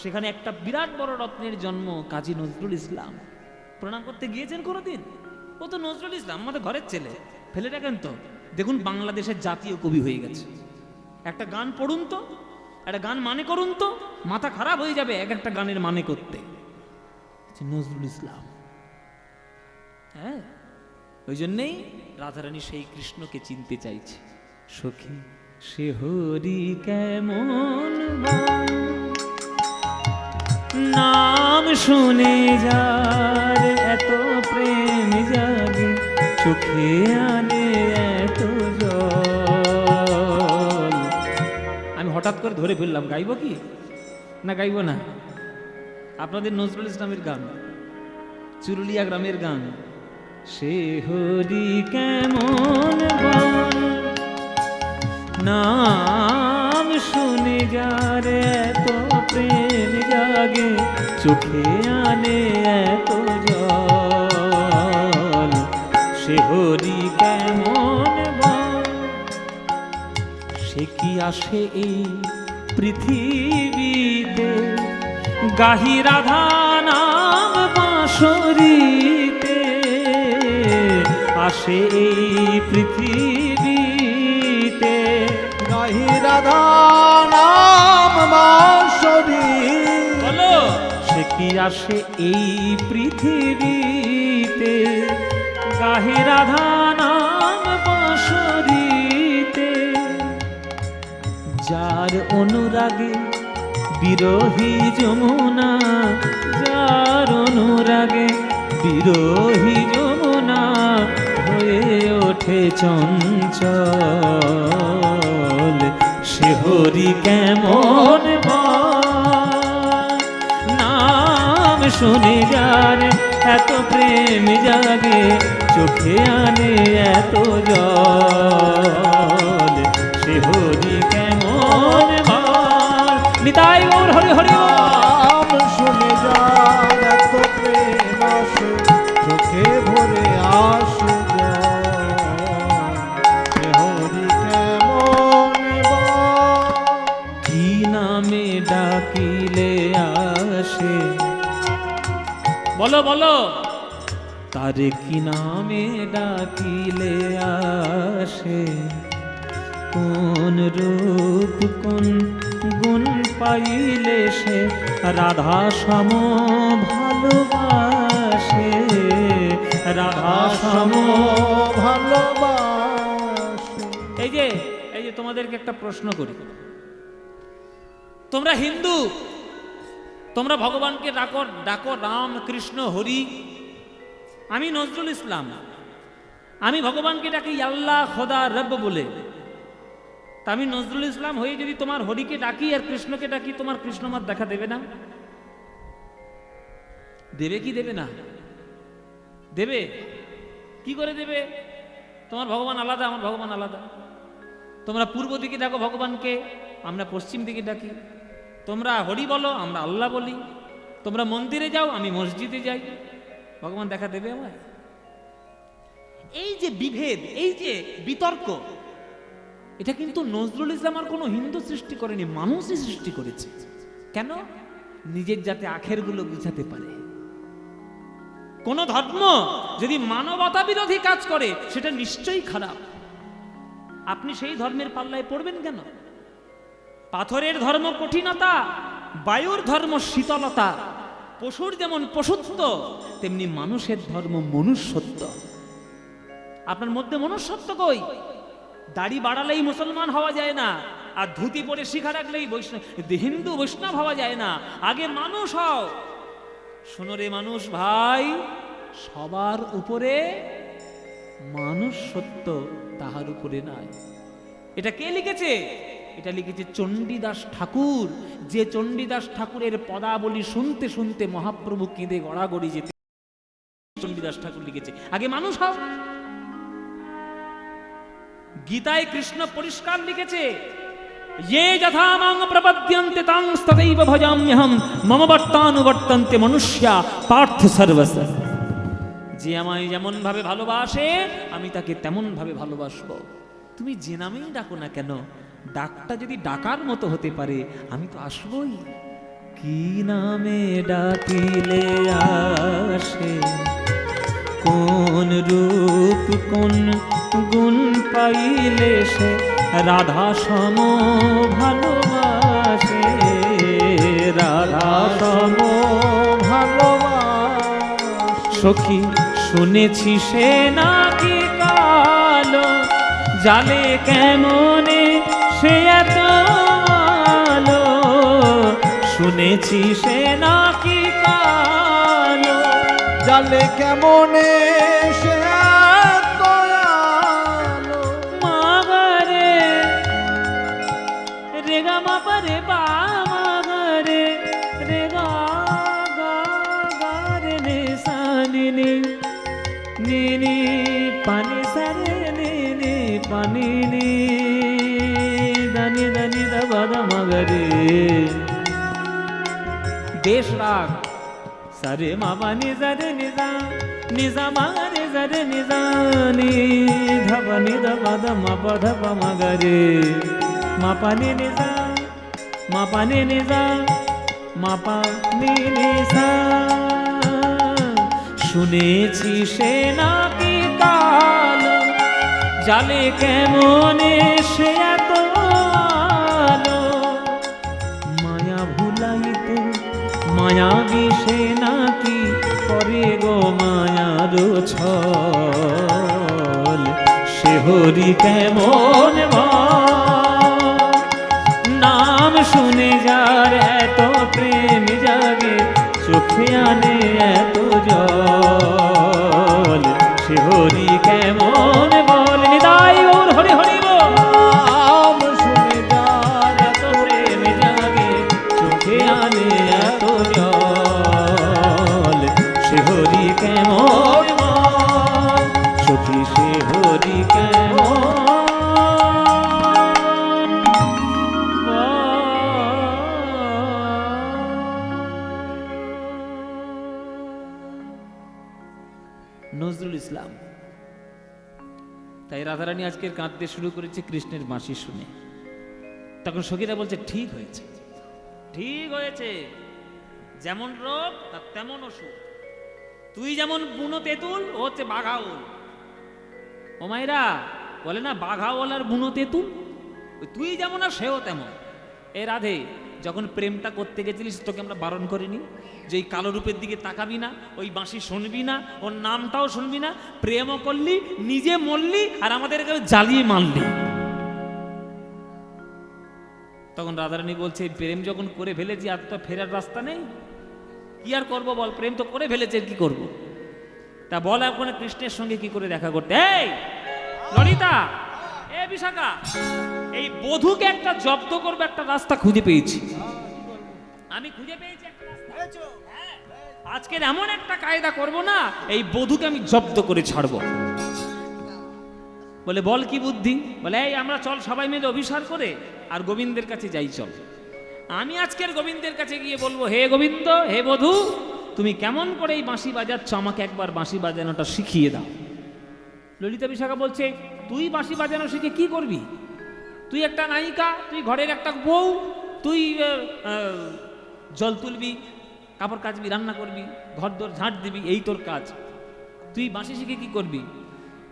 সেখানে একটা বিরাট বড় রত্নের জন্ম কাজী নজরুল ইসলাম প্রণাম করতে গিয়েছেন কোনোদিন ও তো নজরুল ইসলাম আমাদের ঘরের ছেলে ফেলে রাখেন তো। দেখুন বাংলাদেশের জাতীয় কবি হয়ে গেছে। একটা গান পড়ুন তো, একটা গান মানে করুন তো, মাথা খারাপ হয়ে যাবে এক একটা গানের মানে করতে। নজরুল ইসলাম। হ্যাঁ, ওই জন্যেই রাধারানী সেই কৃষ্ণকে চিনতে চাইছে। সখী সে হরি কেমন নাম শুনে যার এত প্রেম জাগে, চোখে আনে এত জল। আমি হঠাৎ করে ধরে ফেললাম, গাইব কি না গাইব না? আপনাদের নজরুল ইসলামের গান, চুরুলিয়া গ্রামের গান। সে হরি কেমন নাম শুনে যার এত প্রেম জাগে, চোখে আনে এত জল। সে হরি কেমন সে কি আসে এই পৃথিবীতে, গাহি রাধা নাম বাঁশরীতে। আসে এই পৃথিবীতে, গাহি রাধা নাম বাঁশরী। বলো সে কি আসে এই পৃথিবীতে, গাহি রাধা নাম বাঁশরীতে। যার অনুরাগে বিরোহী যমুনা, যার অনুরাগে বিরোহী যমুনা হয়ে ওঠে চঞ্চল। সে হরি কেমন নাম শুনে যার এত প্রেম জাগে, চোখে আনে এত জল। সে হরি কেমন নিতাই গৌর হরি হরি। নাম শুনে যার এত প্রেম আসে, চোখে ভরে আসে জল। সে হরি কেমন কি নামে ডাকিলে আসে, বলো বলো তারে কি নামে ডাকিলে আসে। কোন রূপ কোন গুণ পাইলে সে রাধা সম ভালোবাসে, রাধা সম ভালোবাসে। এই যে তোমাদেরকে একটা প্রশ্ন করি, তোমরা হিন্দু, তোমরা ভগবানকে ডাকো ডাকো রাম কৃষ্ণ হরি। আমি নজরুল ইসলাম, আমি ভগবানকে ডাকি আল্লাহ খোদা রব বলে। তা আমি নজরুল ইসলাম হয়ে যদি তোমার হরিকে ডাকি আর কৃষ্ণকে ডাকি, তোমার কৃষ্ণমার দেখা দেবে না? দেবে কি দেবে না? দেবে। কি করে দেবে? তোমার ভগবান আলাদা, আমার ভগবান আলাদা। তোমরা পূর্ব দিকে ডাকো ভগবানকে, আমরা পশ্চিম দিকে ডাকি। তোমরা হরি বলো, আমরা আল্লাহ বলি। তোমরা মন্দিরে যাও, আমি মসজিদে যাই। ভগবান দেখা দেবে আমায়? এই যে বিভেদ, এই যে বিতর্ক, এটা কিন্তু নজরুল ইসলাম আর কোনো হিন্দু সৃষ্টি করেনি, মানুষই সৃষ্টি করেছে। কেন? নিজের যাতে আখেরগুলো বুঝাতে পারে। কোন ধর্ম যদি মানবতা বিরোধী কাজ করে সেটা নিশ্চয়ই খারাপ। আপনি সেই ধর্মের পাল্লায় পড়বেন কেন? পাথরের ধর্ম কঠিনতা, বায়ুর ধর্ম শীতলতা। পশুর যেমন পশুত্ব, তেমনি মানুষের ধর্ম মনুষ্যত্ব। আপনার মধ্যে মনুষ্যত্ব কই? দাড়ি বাড়ালেই মুসলমান হওয়া যায় না, আর ধুতি পরে শিখা রাখলেই হিন্দু বৈষ্ণব হওয়া যায় না। আগে মানুষ হও। শোনো রে মানুষ ভাই, সবার উপরে মানুষ সত্য, তাহার উপরে নাই। এটা কে লিখেছে? এটা লিখেছে চণ্ডীদাস ঠাকুর। যে চণ্ডীদাস ঠাকুরের পদাবলী শুনতে শুনতে মহাপ্রভু কেঁদে গড়াগড়ি যেতে, চণ্ডীদাস ঠাকুর লিখেছে আগে মানুষ হও। গীতায় কৃষ্ণ পরিষ্কার লিখেছে, ये यथा मां प्रपद्यन्ते तांस्तदैव भजाम्यहं मम वर्तानुवर्तन्ते मनुष्या पार्थ सर्वस्य। যে আমায় যেমন ভাবে ভালোবাসে আমি তাকে তেমন ভাবে ভালোবাসবো। তুমি যে নামেই ডাকো না কেন, ডাকটা যদি ডাকার মতো হতে পারে আমি তো আসবই। কি নামে ডাকিলে আসে, কোন রূপ কোন গুণ পাইলে সে রাধা সম ভালোবাসে, রাধা সম ভালোবাসে। সখী শুনেছি সে নাকি কালো, জালে কেমনে সে এত আলো, শুনেছি সে নাকি কালো, জালে কেমনে সে এত আলো। মাগারে রেগা মাপারে বা মাগারে রেগা গা গা রে নে সা নি নি নি নি পানি সারে নি নি পানি নি দানি দানি দা বাদা মাগারে দেশ রাগ সারে মামা নিজারে নিজা নিজা মারে জারে নিজা নি ধবা নি ধবা ধমা ধবা মাগারে মাপানি নিজা মাপানি নিজা মাপানি নিজা। শুনেছি সে নাকি কালো, জালে কেমনে সে এত আলো, মায়া ভুলাইতে মায়া বিষে নাকি করে গো মায়ার ছল, সে হরি কেমন নাম শুনে যার এত প্রেম জাগে, চোখে আনে এত জল, সে হরি কেমন বল নিদাই ওর হরি হরি বল। নাম শুনে যার এত প্রেম জাগে, চোখে আনে এত জল, সে হরি কেমন বল, সখী সে হরি কেমন নজরুল ইসলাম। তাই রাধারানী আজকের কাঁদতে শুরু করেছে কৃষ্ণের বাঁশি শুনে। তখন সখীরা বলছে ঠিক হয়েছে, ঠিক হয়েছে, যেমন রোগ তার তেমন ওষুধ, তুই যেমন বুনো তেঁতুল ও হচ্ছে বাঘাউল। ও মায়েরা বলে না বাঘাওয়াল আর বুনো তেঁতুল, তুই যেমন আর সেও তেমন। এ রাধে, যখন প্রেমটা করতে গেছিলিস তোকে আমরা বারণ করিনি যে এই কালো রূপের দিকে তাকাবি না, ওই বাঁশি শুনবি না, ওর নামটাও শুনবি না, প্রেমও করলি, নিজে মরলি আর আমাদের জ্বালিয়ে মারলি। তখন রাধারানী বলছে প্রেম যখন করে ফেলেছি আর তো ফেরার রাস্তা নেই, কি আর করবো বল, প্রেম তো করে ফেলেছে কি করব। তা বল এখন কৃষ্ণের সঙ্গে কি করে দেখা করতে। এই ললিতা, এ বিশাখা, এই বধূকে একটা জব্দ করবে একটা রাস্তা খুঁজে পেয়েছি, আমি খুঁজে পেয়েছি একটা রাস্তা। হ্যাঁ, আজকের এমন একটা কায়দা করব না, এই বধূকে আমি জব্দ করে ছাড়বো। বলে বল কি বুদ্ধি। বলে এই আমরা চল সবাই মিলে অভিসার করে আর গোবিন্দের কাছে যাই চল। আমি আজকের গোবিন্দের কাছে গিয়ে বলবো, হে গোবিন্দ, হে বধূ, তুমি কেমন করে এই বাঁশি বাজাচ্ছ, আমাকে একবার বাঁশি বাজানোটা শিখিয়ে দাও। ললিতা বিশাখা বলছে তুই বাঁশি বাজানো শিখে কি করবি, তুই একটা নায়িকা, তুই ঘরের একটা বউ, তুই জল তুলবি, কাপড় কাচবি, রান্না করবি, ঘর দর ঝাঁট দিবি, এই তোর কাজ, তুই বাঁশি শিখে কি করবি।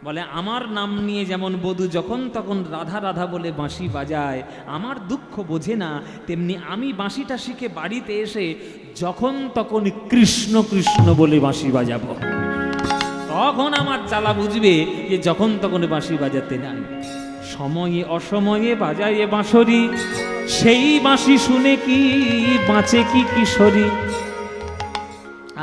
বলে আমার নাম নিয়ে যেমন বধূ যখন তখন রাধা রাধা বলে বাঁশি বাজায়, আমার দুঃখ বোঝে না, তেমনি আমি বাঁশিটা শিখে বাড়িতে এসে যখন তখন কৃষ্ণ কৃষ্ণ বলে বাঁশি বাজাবো, তখন আমার জ্বালা বুঝবে যে যখন তখন বাঁশি বাজাতে নাই। সময়ে অসময়ে বাজায় বাঁশরি, সেই বাঁশি শুনে কি বাঁচে কি কিশোরী।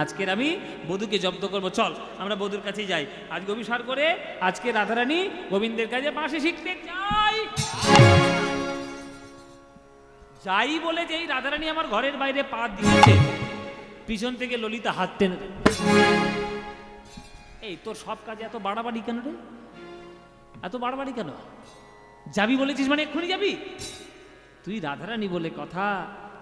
আজকের আমি বধূকে জব্দ করব, চল আমরা বধূর কাছে যাই। আজ অভিসার করে আজকে রাধারানী গোবিন্দের কাছে বাঁশি শিখতে যাই। যাই বলে যেই রাধারানী আমার ঘরের বাইরে পা দিয়েছে, পিছন থেকে ললিতা হাত টেনে, এই তোর সব কাজে এত বাড়াবাড়ি কেন রে, এত বাড়াবাড়ি কেন, যাবি বলেছিস মানে এক্ষুনি যাবি। তুই রাধারানী বলে কথা,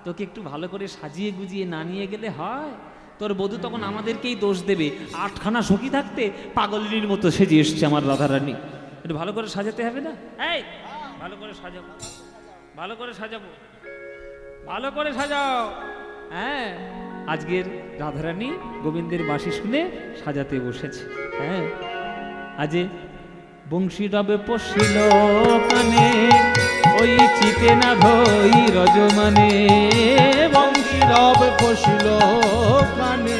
তোকে একটু ভালো করে সাজিয়ে গুজিয়ে না নিয়ে গেলে হয়। তোর বধূ তখন আমাদেরকেই দোষ দেবে, আটখানা সখী থাকতে পাগলিনীর মতো সেজে এসছে আমার রাধারানী, একটু ভালো করে সাজাতে হবে না। এই ভালো করে সাজাবো, ভালো করে সাজাবো, ভালো করে সাজাও। হ্যাঁ আজকের রাধারানী গোবিন্দের বাঁশি শুনে সাজাতে বসেছে। হ্যাঁ, আজ বংশী রবে পশিল কানে, ওই চিতে না ধই রজমানে। বংশী রব পশিল কানে,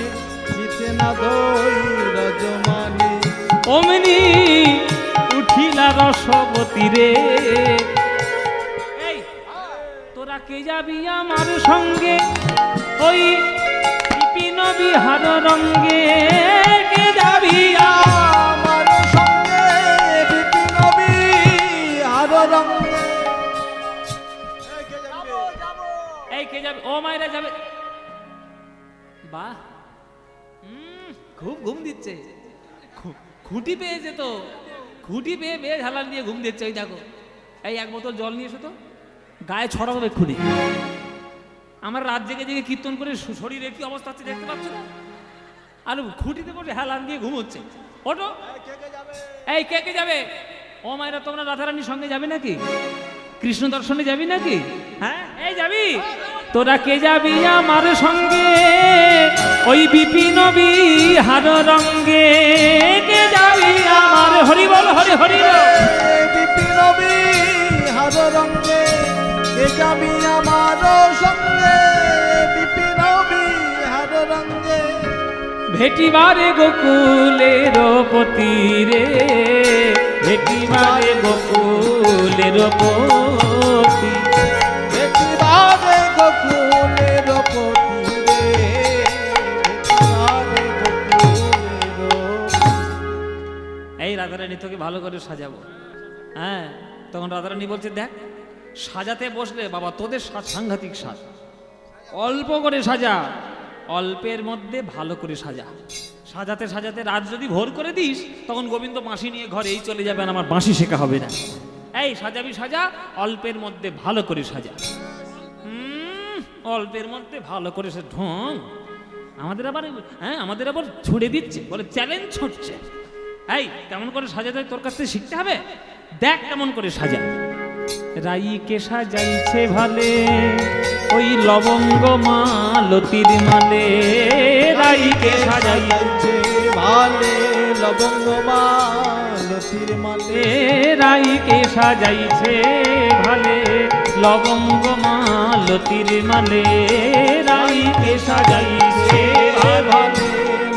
চিতে না দই রজমানে। অমনি উঠিলা রসবতী রে। এই তোরা কে যাবি আমার সঙ্গে, ওই বিপিন বিহার রঙ্গে। কে যাবি আমার সঙ্গে বিপিন বিহার রঙ্গে। এই কে যাবে? ও মায়েরা যাবে। বাহ, খুব ঘুম দিচ্ছে। খুঁটি পেয়েছে তো, খুঁটি পেয়ে বেয়ে ঝালান দিয়ে ঘুম দিচ্ছে। ওই দেখো, এই এক বোতল জল নিয়ে এসো তো, গায়ে ছড়াবে খুঁড়ি। আমার রাত জেগে জেগে কীর্তন করে শরীরের কি অবস্থা হচ্ছে দেখতে পাচ্ছ না? আর খুঁটিতে বসে হেলান দিয়ে ঘুমোচ্ছে। ওটো, এই কে কে যাবে? ও মায়েরা, তোমরা রাধারানীর সঙ্গে যাবে নাকি? কৃষ্ণ দর্শনে যাবি নাকি? হ্যাঁ, এই যাবি? তোরা কে যাবি আমার সঙ্গে, ওই বিপিন বিহার রঙ্গে। কে যাবি আমার, হরি বল হরি হরি বল। বিপিন বিহার রঙ্গে, কে যাবি আমার সঙ্গে বিপিন বিহার রঙ্গে। ভেটিবারে গোকুলের পতি রে, ভেটিবারে গোকুলের পতি। ভেটিবারে গোকুলের পতি রে, ভেটিবারে গোকুলের। এই রাধারানী তোকে ভালো করে সাজাবো। হ্যাঁ, তখন রাধারানী বলছে, দেখ সাজাতে বসলে বাবা তোদের সাংঘাতিক সাজ, অল্প করে সাজা, অল্পের মধ্যে ভালো করে সাজা। সাজাতে সাজাতে রাত যদি ভোর করে দিস, তখন গোবিন্দ বাঁশি নিয়ে ঘরেই চলে যাবে, আর আমার বাঁশি শেখা হবে না। এই সাজাবি সাজা, অল্পের মধ্যে ভালো করে সাজা। অল্পের মধ্যে ভালো করে সে ঢং। আমাদের আবার ছুড়ে দিচ্ছে, বলে চ্যালেঞ্জ ছুটছে। এই কেমন করে সাজাতে হয় তোর কাছ থেকে শিখতে হবে। দেখ কেমন করে সাজা। রাইকে সাজাইছে ভালে, ওই লবঙ্গ মালতির মালে। রাইকে সাজাইছে ভালে, লবঙ্গ মালতির মালে। রাইকে সাজাইছে ভালে, লবঙ্গ মালতির মালে। রাইকে সাজাইছে ভালে,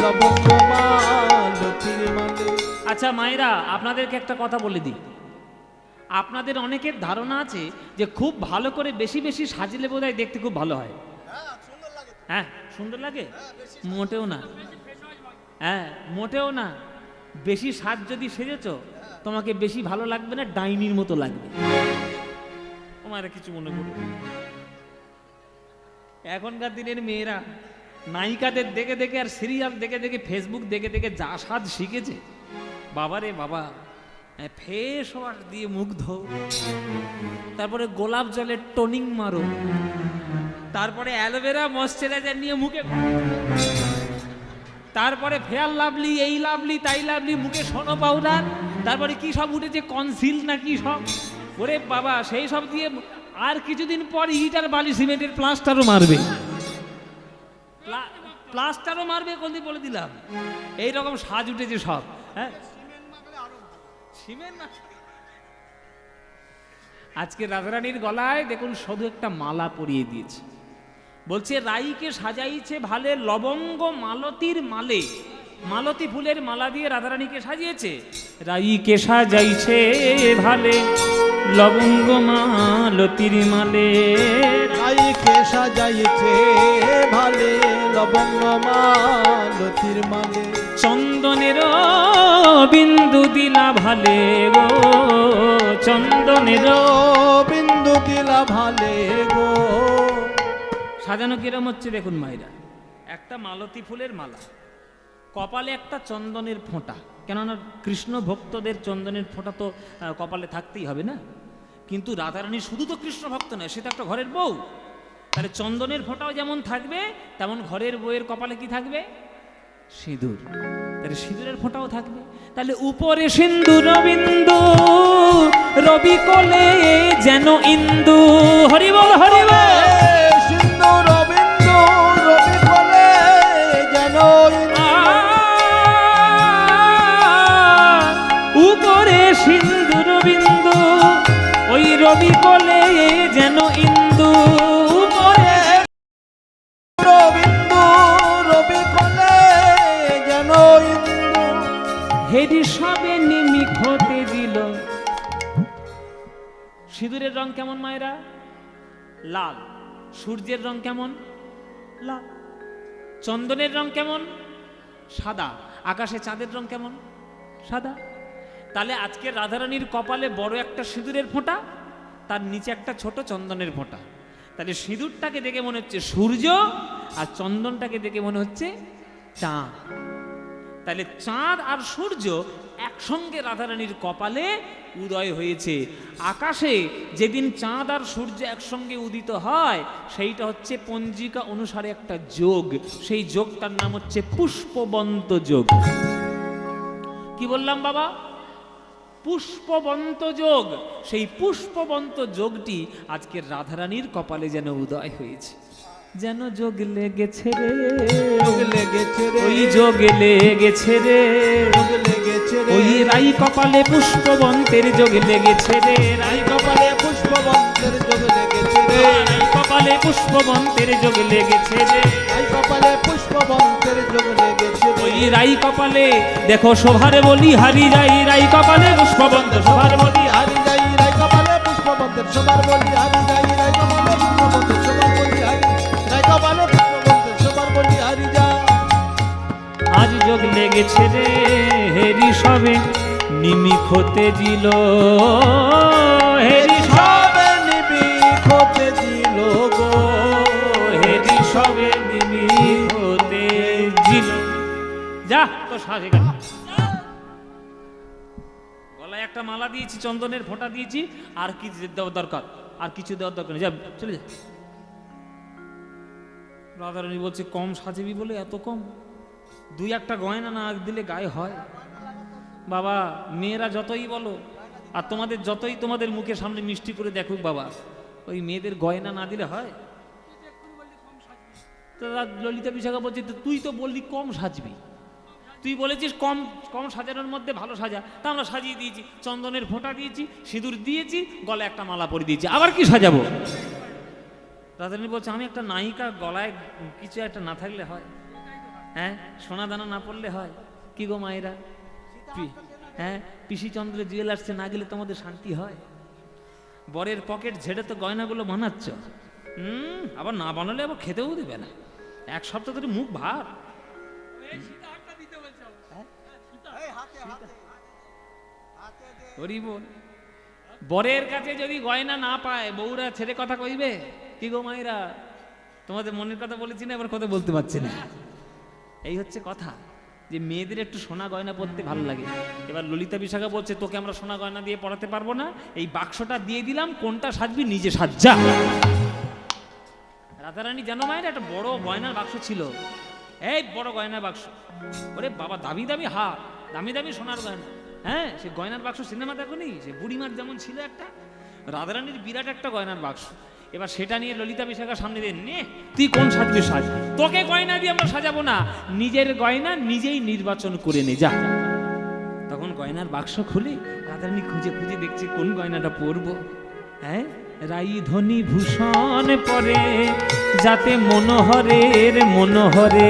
লবঙ্গ মালতির মালে। আচ্ছা মায়েরা, আপনাদেরকে একটা কথা বলে দিই। আপনাদের অনেকের ধারণা আছে যে খুব ভালো করে বেশি বেশি সাজলে বোধহয় দেখতে খুব ভালো হয়। হ্যাঁ, সুন্দর লাগে? মোটেও না। হ্যাঁ, মোটেও না। বেশি সাজ যদি সেজেছ, তোমাকে বেশি ভালো লাগবে না, ডাইনির মতো লাগবে। তোমার কিছু মনে করবে। এখনকার দিনের মেয়েরা নায়িকাদের দেখে দেখে আর সিরিয়াল দেখে দেখে ফেসবুক দেখে দেখে যা সাজ শিখেছে, বাবারে বাবা। ফেস ওয়াশ দিয়ে মুখ ধো, তারপরে গোলাপ জলের টোনিং মারো, তারপরে অ্যালোভেরা ময়শ্চারাইজার নিয়ে মুখে, তারপরে ফেয়ার লাভলি, এই লাভলি, তাই লাভলি, মুখে সোনো পাউডার, তারপরে কি সব উঠেছে কনসিল না কি সব। ওরে বাবা, সেই সব দিয়ে আর কিছুদিন পর ইটার বালি সিমেন্টের প্লাস্টারও মারবে। প্লাস্টারও মারবে কোনদিন বলে দিলাম। এইরকম সাজ উঠেছে সব। হ্যাঁ, আজকে রাধারানীর গলায় দেখুন শুধু একটা মালা পরিয়ে দিয়েছে। বলছে রাইকে সাজাইছে ভালে, লবঙ্গ মালতির মালে। মালতী ফুলের মালা দিয়ে রাধারানীকে সাজিয়েছে। রাইকে সাজাইছে ভালে, লবঙ্গ মালতির মালে। রাইকে সাজাইছে ভালে, লবঙ্গ মালতির মালে। চন্দনের বিন্দু দিলা ভালে গো, চন্দনের বিন্দু দিলা ভালে গো। সাজানো কিরম হচ্ছে দেখুন মায়েরা। একটা মালতী ফুলের মালা, কপালে একটা চন্দনের ফোঁটা। কেননা কৃষ্ণ ভক্তদের চন্দনের ফোঁটা তো কপালে থাকতেই হবে না। কিন্তু রাধারানী শুধু তো কৃষ্ণ ভক্ত নয়, সে তো একটা ঘরের বউ। তাহলে চন্দনের ফোঁটাও যেমন থাকবে, তেমন ঘরের বউয়ের কপালে কি থাকবে? সিঁদুর। তাহলে সিঁদুরের ফোঁটাও থাকবে। তাহলে উপরে সিন্দুর বিন্দু, রবি কোলে যেন ইন্দু। হরি বল হরি বল। সিন্দুর বিন্দু, রবি কোলে সিন্দুর বিন্দু, ওই রবি কোলে যেন ইন্দু পরে। বিন্দু রবি কোলে যেন ইন্দু। হেরি সবে নিমিক হতে দিল। সিঁদুরের রং কেমন মায়েরা? লাল। সূর্যের রং কেমন? লাল। চন্দনের রং কেমন? সাদা। আকাশে চাঁদের রং কেমন? সাদা। তাহলে আজকে রাধারানীর কপালে বড় একটা সিঁদুরের ফোঁটা, তার নিচে একটা ছোট চন্দনের ফোঁটা। তাহলে সিঁদুরটাকে দেখে মনে হচ্ছে সূর্য, আর চন্দনটাকে দেখে মনে হচ্ছে চাঁদ। তাহলে চাঁদ আর সূর্য একসঙ্গে রাধারানীর কপালে উদয় হয়েছে। আকাশে যেদিন চাঁদ আর সূর্য একসঙ্গে উদিত হয়, সেইটা হচ্ছে পঞ্জিকা অনুসারে একটা যোগ। সেই যোগটার নাম হচ্ছে পুষ্পবন্ত যোগ। কি বললাম বাবা? পুষ্পবন্ত যোগ। সেই পুষ্পবন্ত যোগটি আজকে রাধারানীর কপালে যেন উদয় হয়েছে। যেন যোগ লেগেছে রে, যোগ লেগেছে রে, ওই যোগ লেগেছে রে, যোগ লেগেছে রে, ওই রাই কপালে পুষ্পবন্তের যোগ লেগেছে রে, রাই কপালে পুষ্পবন্তের যোগ লেগেছে রে, রাই কপালে পুষ্পবন্তের যোগ লেগেছে রে, রাই কপালে পুষ্পবন্তের যোগ লেগেছে রে। ওই রাই কপালে দেখো শোভারে বলি হারি যাই, রাই কপালে পুষ্পবন্ত শোভারে বলি হারি যাই, রাই কপালে পুষ্পবন্তের সবার বলি হারি যাই, রাই কপালে পুষ্পবন্তের সবার বলি হারি, রাই কপালে পুষ্পবন্তের সবার বলি হারি যাই। আজ যোগ লেগেছে রে, হেরি সবে নিমিক হতে দিল, হেরি সবে নিবিক হতে দিল গো, হেরি সবে নিমিক হতে দিল। যা তো সাজে গেল। গলায় একটা মালা দিয়েছি, চন্দনের ফোঁটা দিয়েছি, আর কি দেওয়ার দরকার? আর কিছু দেওয়ার দরকার নেই, যা চলে যা। রাধারানী বলছে কম সাজেবি বলে এত কম? দুই একটা গয়না না দিলে গায়ে হয়? বাবা মেয়েরা যতই বলো, আর তোমাদের যতই তোমাদের মুখের সামনে মিষ্টি করে দেখুক বাবা, ওই মেয়েদের গয়না না দিলে হয়? তো ললিতা বিশাখা বলছে তুই তো বললি কম সাজবি, তুই বলেছিস কম কম সাজানোর মধ্যে ভালো সাজা, তা আমরা সাজিয়ে দিয়েছি, চন্দনের ফোঁটা দিয়েছি, সিঁদুর দিয়েছি, গলায় একটা মালা পরিয়ে দিয়েছি, আবার কি সাজাবো? রাধারানী বলছে আমি একটা নায়িকা, গলায় কিছু একটা না থাকলে হয়? হ্যাঁ, সোনা দানা না পড়লে হয়? কি গো মায়েরা, হ্যাঁ, পিসিচন্দ্র জুয়েলার্সে না গেলে তোমাদের শান্তি হয়? বরের পকেট ঝেড়ে তো গয়নাগুলো বানাচ্ছ, আবার না বানালে আবার খেতেও দেবে না, এক সপ্তাহ ধরে মুখ ভার। বরের কাছে যদি গয়না না পায়, বউরা ছেড়ে কথা কইবে? কি গো মায়েরা, তোমাদের মনের কথা বলেছি না, এবার কথা বলতে পারছি না। এই হচ্ছে কথা, যে মেয়েদের একটু সোনা গয়না পরতে ভালো লাগে। এবার ললিতা বিশাখা বলছে তোকে আমরা সোনা গয়না দিয়ে পড়াতে পারবো না, এই বাক্সটা দিয়ে দিলাম, কোনটা সাজবি নিজে সাজ্জা। রাধারানী জানো মায়ের একটা বড় গয়নার বাক্স ছিল, এই বড় গয়নার বাক্স, ওরে বাবা দামি দামি হার, দামি দামি সোনার গয়না। হ্যাঁ, সে গয়নার বাক্স সিনেমা দেখোনি, সে বুড়িমার যেমন ছিল একটা, রাধারানীর বিরাট একটা গয়নার বাক্স। এবার সেটা নিয়ে ললিতা বিশাখার সামনে দিয়ে নে, তুই কোন সাজবি সাজ, তোকে গয়না দিয়ে আমরা সাজাবো না, নিজের গয়না নিজেই নির্বাচন করে নে যা। তখন গয়নার বাক্স খুলে রাধারানী খুঁজে খুঁজে দেখছে কোন গয়নাটা পরবো। হ্যাঁ, রাই ধনী ভূষণ পরে যাতে মনোহরের মনোহরে,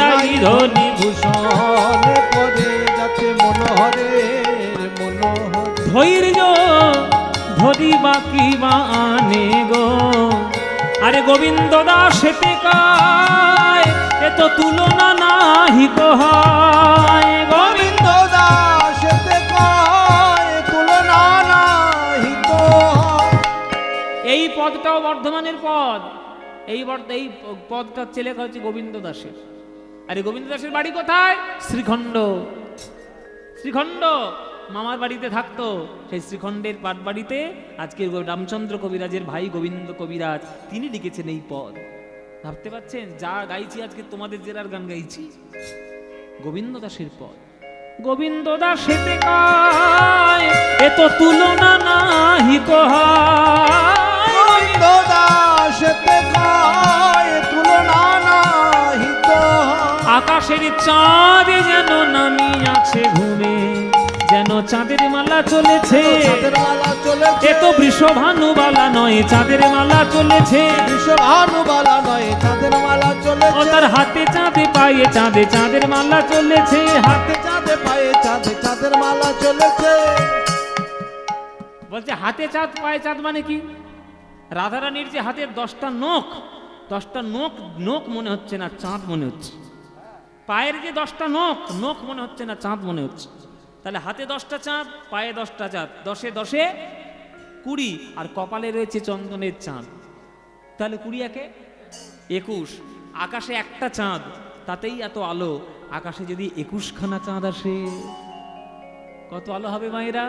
রাই ধনী ভূষণ পরে যাতে মনোহরের মনোহর, ধৈর্য ধরি বাকি বা আনে গো, আরে গোবিন্দ দাসেতে কায় এ তো তুলনা নাহি কহায়, গোবিন্দ দাসেতে কায় তুলনা নাহি তো। এই পদটাও বর্ধমানের পদ, এই পদটা ছেলে হচ্ছে গোবিন্দ দাসের। আরে গোবিন্দ দাসের বাড়ি কোথায়? শ্রীখণ্ড। শ্রীখণ্ড মামার বাড়িতে থাকতো, সেই শ্রীখণ্ডের পাট বাড়িতে আজকে রামচন্দ্র কবিরাজের ভাই গোবিন্দ কবিরাজ, তিনি লিখেছেন এই পদ। ভাবতে পারছেন, যা গাইছি আজকে তোমাদের জেলার গান গাইছি, গোবিন্দ দাসের পদ। গোবিন্দ দাসেতে কায় এ তো তুলনা নাহি কহায়, গোবিন্দ দাসেতে কায় তুলনা নাহি তো। আকাশের চাঁদ যেন নামিয়াছে ঘুমে, যেন চাঁদের মালা চলেছে। চাঁদের মালা চলেছে, এ তো বৃষভানুবালা নয়, চাঁদের মালা চলেছে। বৃষভানুবালা নয়, চাঁদের মালা ও চলেছে। তার হাতে চাঁদে পায়ে চাঁদে চাঁদের মালা চলেছে। হাতে চাঁদে পায়ে চাঁদে চাঁদের মালা চলেছে। বলছে হাতে চাঁদ পায়ে চাঁদ মানে কি? রাধারানীর যে হাতের 10টা নখ, 10টা নখ নখ মনে হচ্ছে না, চাঁদ মনে হচ্ছে। পায়ের যে 10টা নখ, নখ মনে হচ্ছে না, চাঁদ মনে হচ্ছে। তাহলে হাতে 10টা চাঁদ, পায়ে 10টা চাঁদ, 10 এ 10 এ 20, আর কপালে রয়েছে চন্দনের চাঁদ। তাহলে 20 একে 21। আকাশে একটা চাঁদ, তাতেই এত আলো। আকাশে যদি 21খানা চাঁদ আসে, কত আলো হবে মায়েরা?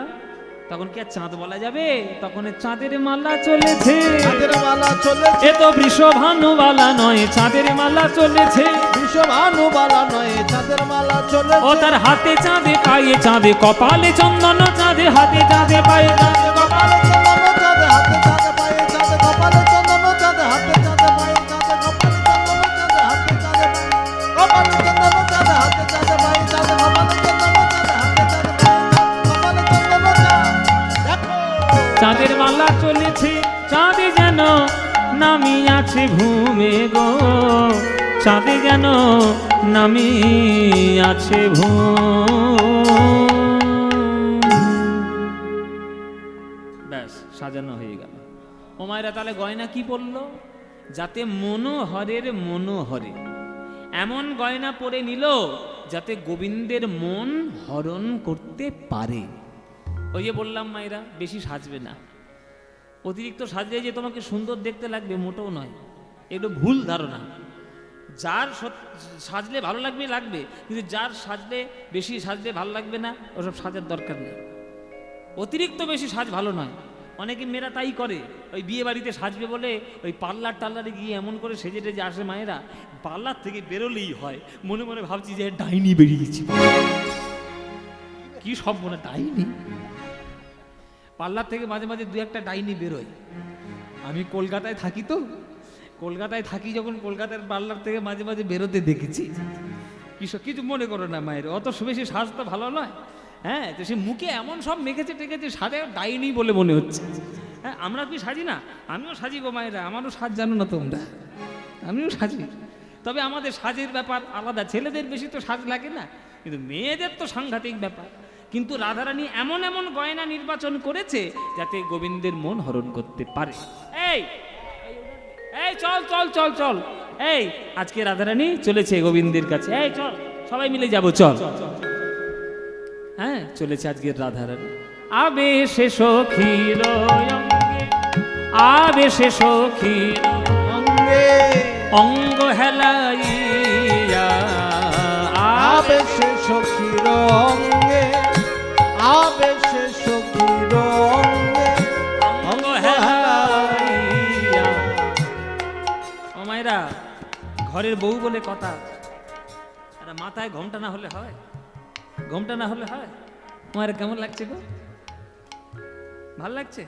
তখন কি আর চাঁদ বলা যাবে? তখন চাঁদের মালা চলেছে। চাঁদের মালা চলেছে, এ তো বৃষভানুবালা নয়, চাঁদের মালা চলেছে। বৃষভানুবালা নয়, চাঁদের মালা ও চলেছে। তার হাতে চাঁদে পায়ে চাঁদে কপালে চন্দন চাঁদে, হাতে চাঁদে পায়ে চাঁদে কপালে চন্দন চাঁদে, হাতে চাঁদে পায়ে চাঁদে, কপালে চন্দন চাঁদে, হাতে চাঁদে পায়ে চাঁদে, কপালে চন্দন চাঁদে, হাতে চাঁদে পায়ে, কপালে চন্দন চাঁদে, হাতে চাঁদে পায়ে চাঁদে, কপালে চন্দন চাঁদে, হাতে চাঁদে পায়ে চাঁদে, কপালে চন্দন চাঁদ। দেখো চাঁদের মালা চলেছে। চাঁদে যেন নামিয়াছে ভূমে গো, চাঁদে যেন নামিয়াছে ব্যাস সাজানো হয়ে গেল। ও মায়েরা, তাহলে গয়না কি পরলো? যাতে মনোহরের মনোহরে এমন গয়না পরে নিল যাতে গোবিন্দের মন হরণ করতে পারে। ওই যে বললাম মায়েরা, বেশি সাজবে না। অতিরিক্ত সাজলে যে তোমাকে সুন্দর দেখতে লাগবে মোটেও নয়, এগুলো ভুল ধারণা। যার সাজলে ভালো লাগবে লাগবে, কিন্তু যার সাজলে বেশি সাজলে ভালো লাগবে না, ওসব সাজার দরকার নেই। অতিরিক্ত বেশি সাজ ভালো নয়। অনেকে মেয়েরা তাই করে, ওই বিয়ে বাড়িতে সাজবে বলে ওই পার্লার টার্লারে গিয়ে এমন করে সেজে টেজে আসে মায়েরা, পার্লার থেকে বেরোলেই হয় মনে মনে ভাবছি যে ডাইনি বেরিয়েছি। কি সব মনে ডাইনি, পার্লার থেকে মাঝে মাঝে দু একটা ডাইনি বেরোয়। আমি কলকাতায় থাকি তো, কলকাতায় থাকি যখন কলকাতার পার্লার থেকে মাঝে মাঝে বেরোতে দেখেছি। কিছু মনে করো না মায়ের, অত বেশি সাজ তো ভালো নয়। হ্যাঁ, তো সে মুখে এমন সব মেখেছে টেকেছে, সাজে ডাইনি বলে মনে হচ্ছে। হ্যাঁ, আমরা কি সাজি না? আমিও সাজি গো মায়েরা, আমারও সাজ জানো না তোমরা, আমিও সাজি। তবে আমাদের সাজের ব্যাপার আলাদা, ছেলেদের বেশি তো সাজ লাগে না, কিন্তু মেয়েদের তো সাংঘাতিক ব্যাপার। কিন্তু রাধারানী এমন এমন গয়না নির্বাচন করেছে যাতে গোবিন্দের মন হরণ করতে পারে। এই এই চল চল চল চল, এই আজকে রাধারানী চলেছে গোবিন্দের কাছে। এই চল, সবাই মিলে যাব, চল। হ্যাঁ, চলেছে আজকের রাধারানী। আবেশে সখীর অঙ্গে, আবেশে সখীর অঙ্গে, অঙ্গ হেলাইয়া, আবেশে সখীর অঙ্গে, আবেশে সখীর অঙ্গে, অঙ্গ হেলাইয়া। ও মায়েরা, ঘরের বউ বলে কথা, আরে মাথায় ঘোমটা না হলে হয়? ঘোমটা না হলে হয়? মায়েরা কেমন লাগছে গো? ভালো লাগছে?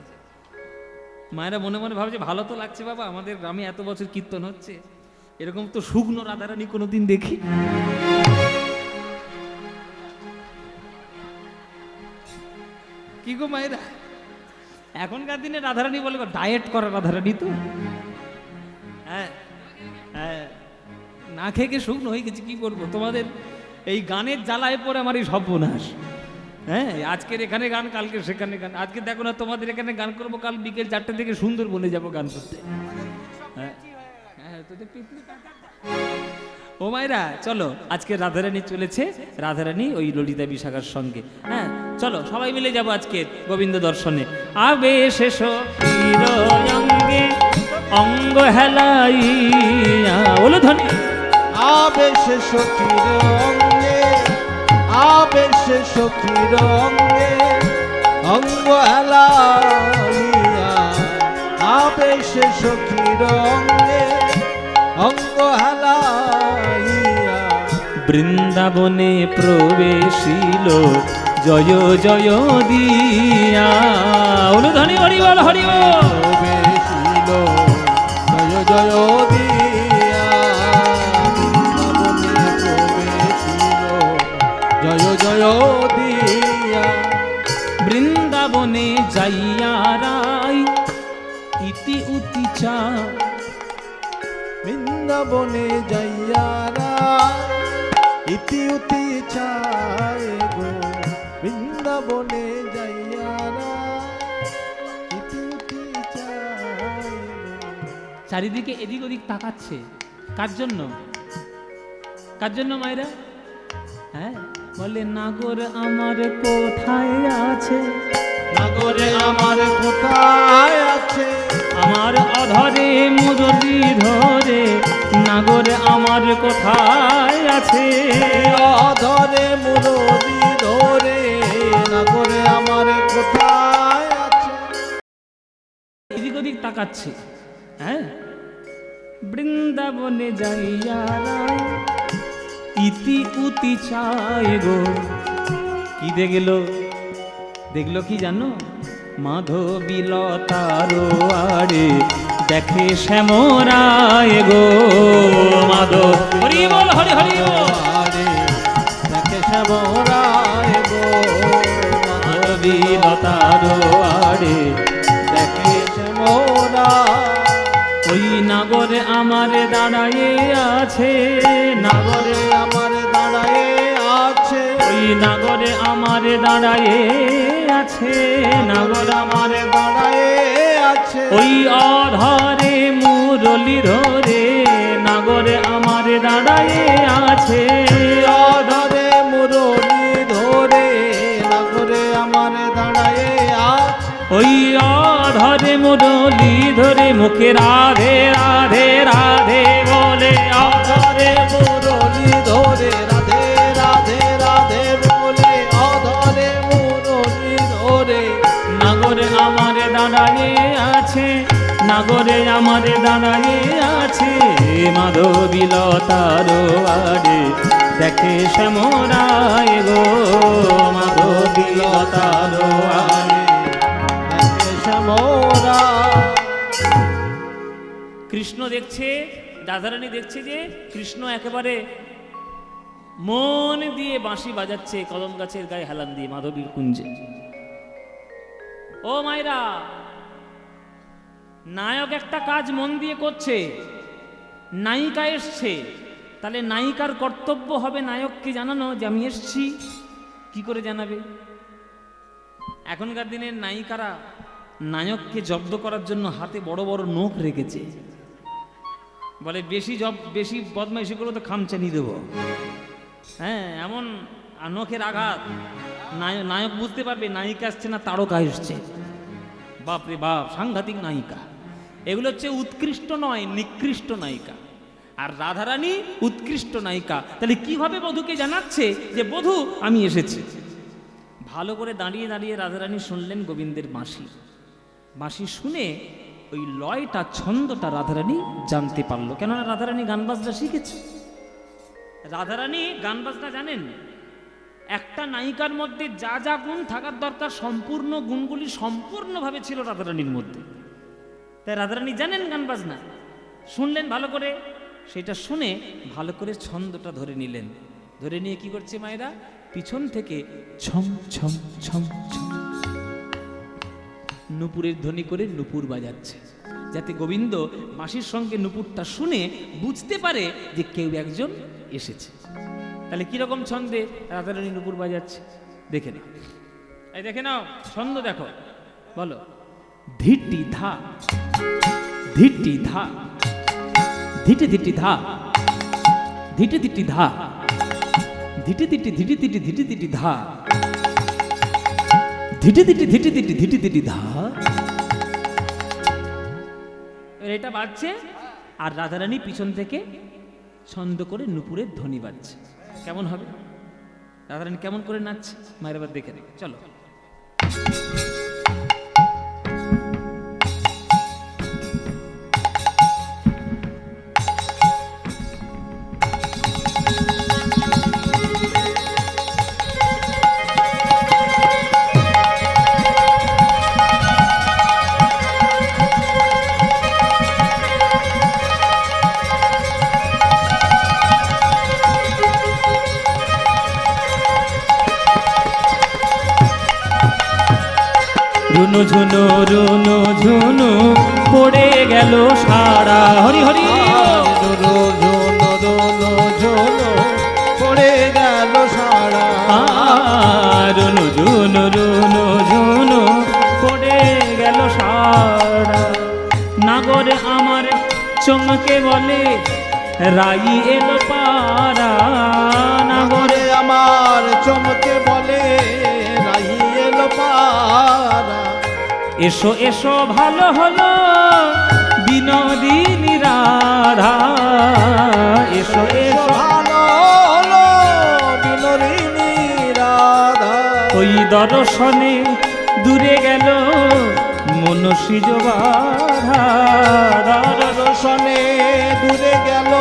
মায়েরা মনে মনে ভাবছে ভালো তো লাগছে বাবা, আমাদের গ্রামে এত বছর কীর্তন হচ্ছে, এরকম তো শুকনো রাধারানী কোনোদিন দেখি। কি গো মায়েরা, এখনকার দিনে রাধারানী বলে ডায়েট করা রাধারানী তো। হ্যাঁ হ্যাঁ, না খেয়ে শুকনো হয়ে গেছে, কি করবো? তোমাদের এই গানের জ্বালায় পরে আমার এই সর্বনাশ। হ্যাঁ, আজকের এখানে গান, কালকে সেখানে গান। আজকে দেখো না তোমাদের এখানে গান করবো, কাল বিকেল 4টে থেকে সুন্দরবনে যাবো গান করতে। হ্যাঁ হ্যাঁ, তোদের পিকনিক। ও মায়েরা, চলো, আজকে রাধারানী চলেছে, রাধারানী ওই ললিতা বিশাখার সঙ্গে। হ্যাঁ, চলো সবাই মিলে যাবো আজকে গোবিন্দ দর্শনে। আবেশে সখীর অঙ্গে, অঙ্গ হেলাইয়া, বলো ধনী। আবেশে সখীর অঙ্গে, আবেশে সখীর অঙ্গে, অঙ্গ হেলাইয়া, আবেশে সখীর অঙ্গে, অঙ্গ হেলাইয়া। বৃন্দাবনে প্রবেশিল জয় জয় দিয়া, বলো ধনী, হরি বল হরি বল। প্রবেশিল জয় জয় দিয়া, বৃন্দাবনে প্রবেশিল জয় জয় দিয়া। বৃন্দাবনে যাইয়া রাই ইতি উতি চা। বৃন্দাবনে যাইয়া ইতি উতি চায় গো, বৃন্দাবনে যাইয়া ইতি উতি চায় গো। চারিদিকে এদিক ওদিক তাকাচ্ছে, কার জন্য? কার জন্য মায়েরা? হ্যাঁ, বলে নাগর আমার কোথায় আছে, নাগর আমার কোথায় আছে, আমার অধরে মুরলি ধরে নাগর আমার কোথায় আছে, অধরে মুরলি ধরে নাগর আমার কোথায় আছে। এদিক ওদিক তাকাচ্ছে। হ্যাঁ, বৃন্দাবনে যাইয়া রাই ইতি উতি চায় গো। কি দেখলো? দেখলো কি জানো? মাধবীলতার আড়ে দেখে শ্যামরায় গো, মাধব হরি বল, হরি হরি বল, আরে দেখে শ্যামরায় গো, মাধবীলতার আড়ে দেখে শ্যামরায়। ওই নাগরে আমার দাঁড়ায়ে আছে, নাগরে নাগরে আমার দাঁড়ায়ে আছে, ওই নাগরে আমার দাঁড়ায়ে আছে, নাগর আমার দাঁড়ায়ে আছে, ওই অধরে মুরলি ধরে নাগরে আমার দাঁড়ায়ে আছে, অধরে মুরলি ধরে নাগরে আমার দাঁড়ায়ে আছে, ওই অধরে মুরলি ধরে মুখে রাধে রাধে রাধে বলে, অধরে মুরলি ধরে রাধে রাধে রাধে বলে, অধরে মুরলি ধরে নাগরে আমার দাঁড়ায়ে আছে, নাগরে আমার দাঁড়ায়ে আছে, মাধবীলতার আড়ে দেখে শ্যামরায় গো, মাধবীলতার আড়ে দেখে শ্যামরায়। কৃষ্ণ দেখছে, রাধারানী দেখছে যে কৃষ্ণ একেবারে মন দিয়ে বাঁশি বাজাচ্ছে কদম গাছের গায়ে হেলান দিয়ে মাধবীর কুঞ্জে। ও মায়েরা, নায়ক একটা কাজ মন দিয়ে করছে, নায়িকা এসছে, তাহলে নায়িকার কর্তব্য হবে নায়ককে জানানো যে আমি এসছি। কি করে জানাবে? এখনকার দিনের নায়িকারা নায়ককে জব্দ করার জন্য হাতে বড় বড় নখ রেখেছে, বলে বেশি বদমাইশি করবো তো খামচানি দেবো। হ্যাঁ, এমন নখের আঘাত, নায়ক বুঝতে পারবে নায়িকা আসছে না তারকা এসছে। বাপরে বাপ, সাংঘাতিক নায়িকা। এগুলো হচ্ছে উৎকৃষ্ট নয়, নিকৃষ্ট নায়িকা। আর রাধারানী উৎকৃষ্ট নায়িকা। তাহলে কিভাবে বধূকে জানাচ্ছে যে বধূ আমি এসেছি? ভালো করে দাঁড়িয়ে দাঁড়িয়ে রাধারানী শুনলেন গোবিন্দের বাঁশি। বাঁশি শুনে ওই লয়টা, ছন্দটা রাধারানী জানতে পারলো, কেননা রাধারানী গান বাজনা শিখেছে। রাধারানী গান বাজনা জানেন। একটা নায়িকার মধ্যে যা যা গুণ থাকার দরকার সম্পূর্ণ গুণগুলি সম্পূর্ণভাবে ছিল রাধারানীর মধ্যে। তাই রাধারানী জানেন গান বাজনা। শুনলেন ভালো করে, সেটা শুনে ভালো করে ছন্দটা ধরে নিলেন। ধরে নিয়ে কি করছে মায়েরা? পিছন থেকে ছম ছম ছম ছম নুপুরের ধ্বনি করে নুপুর বাজাচ্ছে, যাতে গোবিন্দ বাঁশির সঙ্গে নুপুরটা শুনে বুঝতে পারে যে কেউ একজন এসেছে। তাহলে কিরকম ছন্দে রাধারানী নুপুর বাজাচ্ছে দেখে নাও। এই দেখে নাও, ছন্দ দেখো, বলো। ধিটি ধা, ধিটি ধা, ধিটি ধিটি ধা, ধিটি ধিটি ধা, ধিটি ধিটি ধিটি ধিটি ধিটি ধিটি ধা, ধিটি ধিটি ধিটি ধিটি ধিটি ধিটি ধা। এটা বাজছে আর রাধারানী পিছন থেকে ছন্দ করে নুপুরের ধ্বনি বাজছে। কেমন হবে? রাধারানী কেমন করে নাচছে মায়ের এবার দেখে নেবে, চলো। রুনু ঝুনু রুনু ঝুনু পড়ে গেল সারা হরি হরি ঝুনু ঝুনু ঝুনু ঝুনু পড়ে গেল সারা রুনু ঝুনু রুনু ঝুনু পড়ে গেল সারা নাগর আমার চমকে বলে রাই এলো পারা নাগরে নাগরে আমার চমকে বলে রাই এলো পারা এসো এসো ভালো হলো বিনোদিনী রাধা এসো এসো ভালো হলো বিনোদিনী রাধা ওই দর্শনে দূরে গেল মনসিজ বাধা দর্শনে দূরে গেল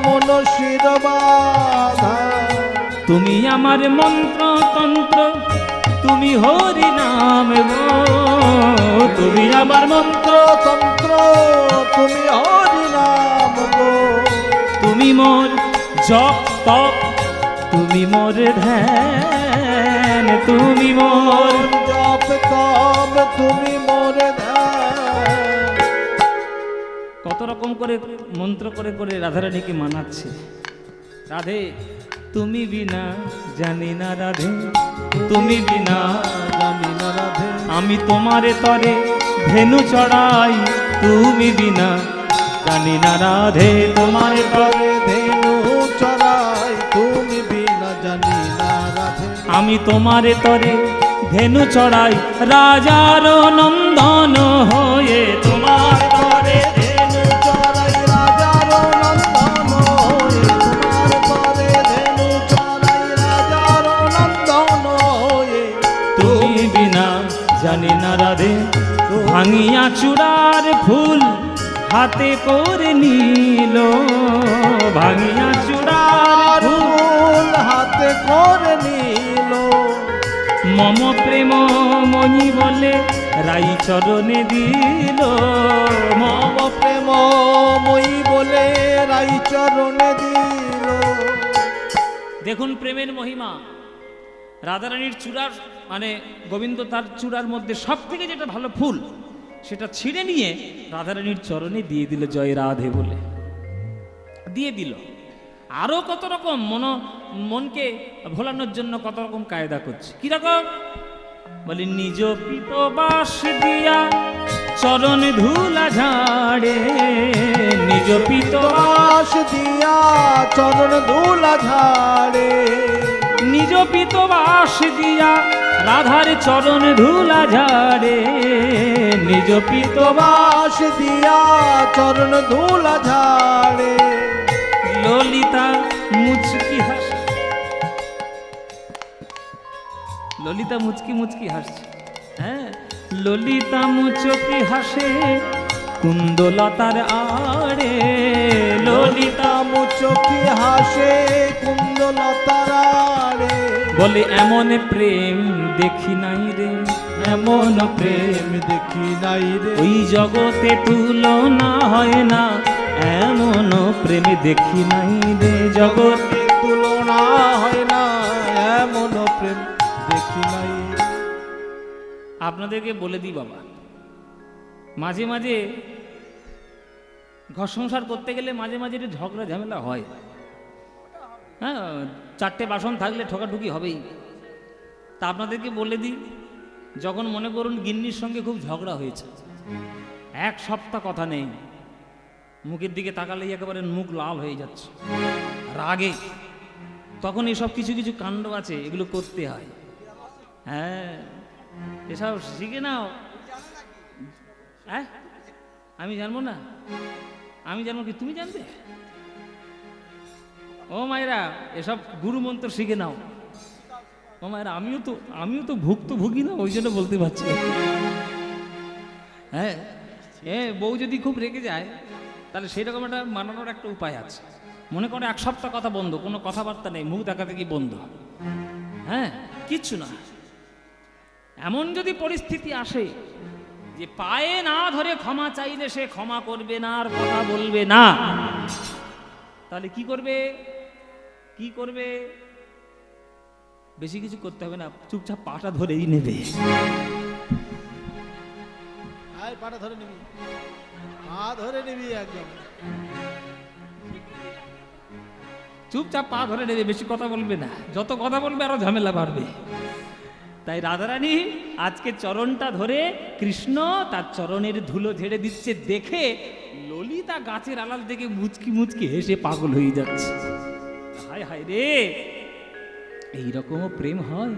মনসির বাধা তুমি আমার মন্ত্র তন্ত্র তুমি হরি নাম গো তুমি আমার মন্ত্র তন্ত্র তুমি হরি নাম গো তুমি মোর জপ তপ তুমি মোর ধ্যান তুমি মোর জপ তপ তুমি মোরে ধ্যান কত রকম করে মন্ত্র করে করে রাধারানীকে মানাচ্ছে রাধে তুমি বিনা জানি না রাধে তুমি বিনা জানি না রাধে আমি তোমারে তরে ধেনু চড়াই তুমি বিনা জানি না রাধে তোমারে তরে তরে ধেনু চড়াই তুমি বিনা জানি না রাধে আমি তোমারে তরে ধেনু চড়াই রাজার নন্দন হয়ে তোমার তরে ধেনু চড়াই রাজার নন্দন হয়ে তোমার তরে ধেনু চড়াই রাজার নন্দন হয়ে তুমি বিনা জানি না রাধে ভাঙিয়া চূড়ার ফুল হাতে করে নিল ভাঙিয়া চূড়ার ফুল ফুল হাতে করে নিল মম প্রেম মনি বলে রাই চরণে দিল মম প্রেম মই বলে রাই চরণে দিল দেখুন প্রেমের মহিমা রাধারানীর চূড়ার মানে গোবিন্দ তার চূড়ার মধ্যে সব থেকে যেটা ভালো ফুল সেটা ছিঁড়ে নিয়ে রাধারানীর চরণে দিয়ে দিল জয় রাধে বলে দিয়ে দিল আরো কত রকম মনকে ভোলানোর জন্য কত রকম কায়দা করছে কিরকম বলি নিজ পিতবাস দিয়া চরণ ধুলা ঝাড়ে নিজ পিতবাস বাস দিয়া চরণ ধুলা ঝাড়ে নিজ পিতবাস দিয়া রাধার চরণ ধুলা ঝাড়ে নিজ পিতবাস বাস দিয়া চরণ ধুলা ঝাড়ে ললিতা মুচকি হাসে ললিতা মুচকি মুচকি হাসছে হ্যাঁ ললিতা মুচকি হাসে কুন্দলতার আড়ে ললিতা মুচকি হাসে কুন্দলতার আড়ে বলে এমন প্রেম দেখি নাই রে এমন প্রেম প্রেম দেখি নাই রে ওই জগতে তুলনা হয় না এমন প্রেম দেখি নাই রে জগতে তুলনা হয় না এমন প্রেম দেখি নাই আপনাদেরকে বলে দিই বাবা মাঝে মাঝে ঘর সংসার করতে গেলে মাঝে মাঝে একটু ঝগড়া ঝামেলা হয় হ্যাঁ চারটে বাসন থাকলে ঠোকাঠুকি হবেই তা আপনাদেরকে বলে দিই যখন মনে করুন গিন্নির সঙ্গে খুব ঝগড়া হয়েছে এক সপ্তাহ কথা নেই মুখের দিকে তাকালেই একেবারে মুখ লাল হয়ে যাচ্ছে রাগে তখন এসব কিছু কিছু কাণ্ড আছে এগুলো করতে হয় হ্যাঁ এসব শিখে নাও হ্যাঁ আমি জানবো না আমি জানবো কি তুমি জানবে ও মায়েরা এসব গুরু মন্ত্র শিখে নাও ও মায়েরা আমিও তো ভুক্তভোগী না ওই জন্য বলতে পারছি না। হ্যাঁ বউ যদি খুব রেগে যায় তাহলে সেই রকম একটা মানানোর একটা উপায় আছে মনে করে এক সপ্তাহ কথা বন্ধ কোনো কথাবার্তা নেই মুখ দেখা থেকে বন্ধ হ্যাঁ কিচ্ছু না এমন যদি পরিস্থিতি আসে যে পায়ে না ধরে ক্ষমা চাইলে সে ক্ষমা করবে না আর কথা বলবে না তাহলে কি করবে বেশি কিছু করতে হবে না চুপচাপ পাটা ধরেই নেবে পাটা ধরে নিবি, পা ধরে নিবি একদম। চুপচাপ পা ধরে নেবে, বেশি কথা বলবে না, যত কথা বলবে আরো ঝামেলা বাড়বে। তাই রাধারানী আজকে চরণটা ধরে কৃষ্ণ তার চরণের ধুলো ঝেড়ে দিচ্ছে দেখে ললিতা গাছের আড়াল থেকে মুচকি মুচকি হেসে পাগল হয়ে যাচ্ছে। হায় হায় রে, এইরকমও প্রেম হয়?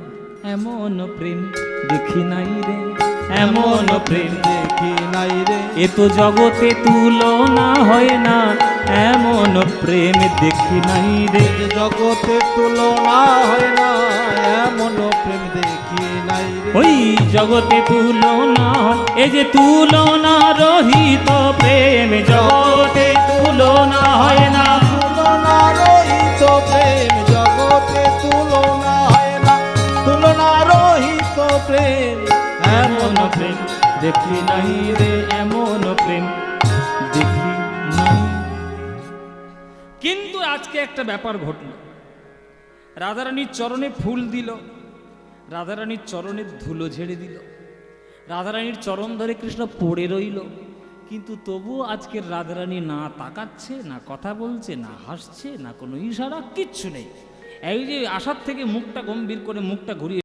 এমন প্রেম দেখি নাই রে, এমন প্রেম দেখি নাই রে, এ তো জগতে তুলনা হয় না, এমন প্রেম দেখি নাই রে। যে জগতে তুলনা হয় না, এমন প্রেম দেখি নাই রে। ওই জগতে তুলনা হয়, এ যে তুলনা রহিত প্রেম, জগতে তুলনা হয় না। তুলনা রহিত প্রেম জগতে তুলনা হয় না, তুলনা রহিত প্রেম এমন প্রেম দেখি নাই রে, এমন প্রেম দেখি নাই। কিন্তু আজকে একটা ব্যাপার ঘটল, রাধারানীর চরণে ফুল দিল, রাধারানীর চরণের ধুলো ঝেড়ে দিল, রাধারানীর চরণ ধরে কৃষ্ণ পড়ে রইল। কিন্তু তবুও আজকের রাধারানী না তাকাচ্ছে, না কথা বলছে, না হাসছে, না কোনো ইশারা, কিচ্ছু নেই। এই যে আসার থেকে মুখটা গম্ভীর করে মুখটা ঘুরিয়ে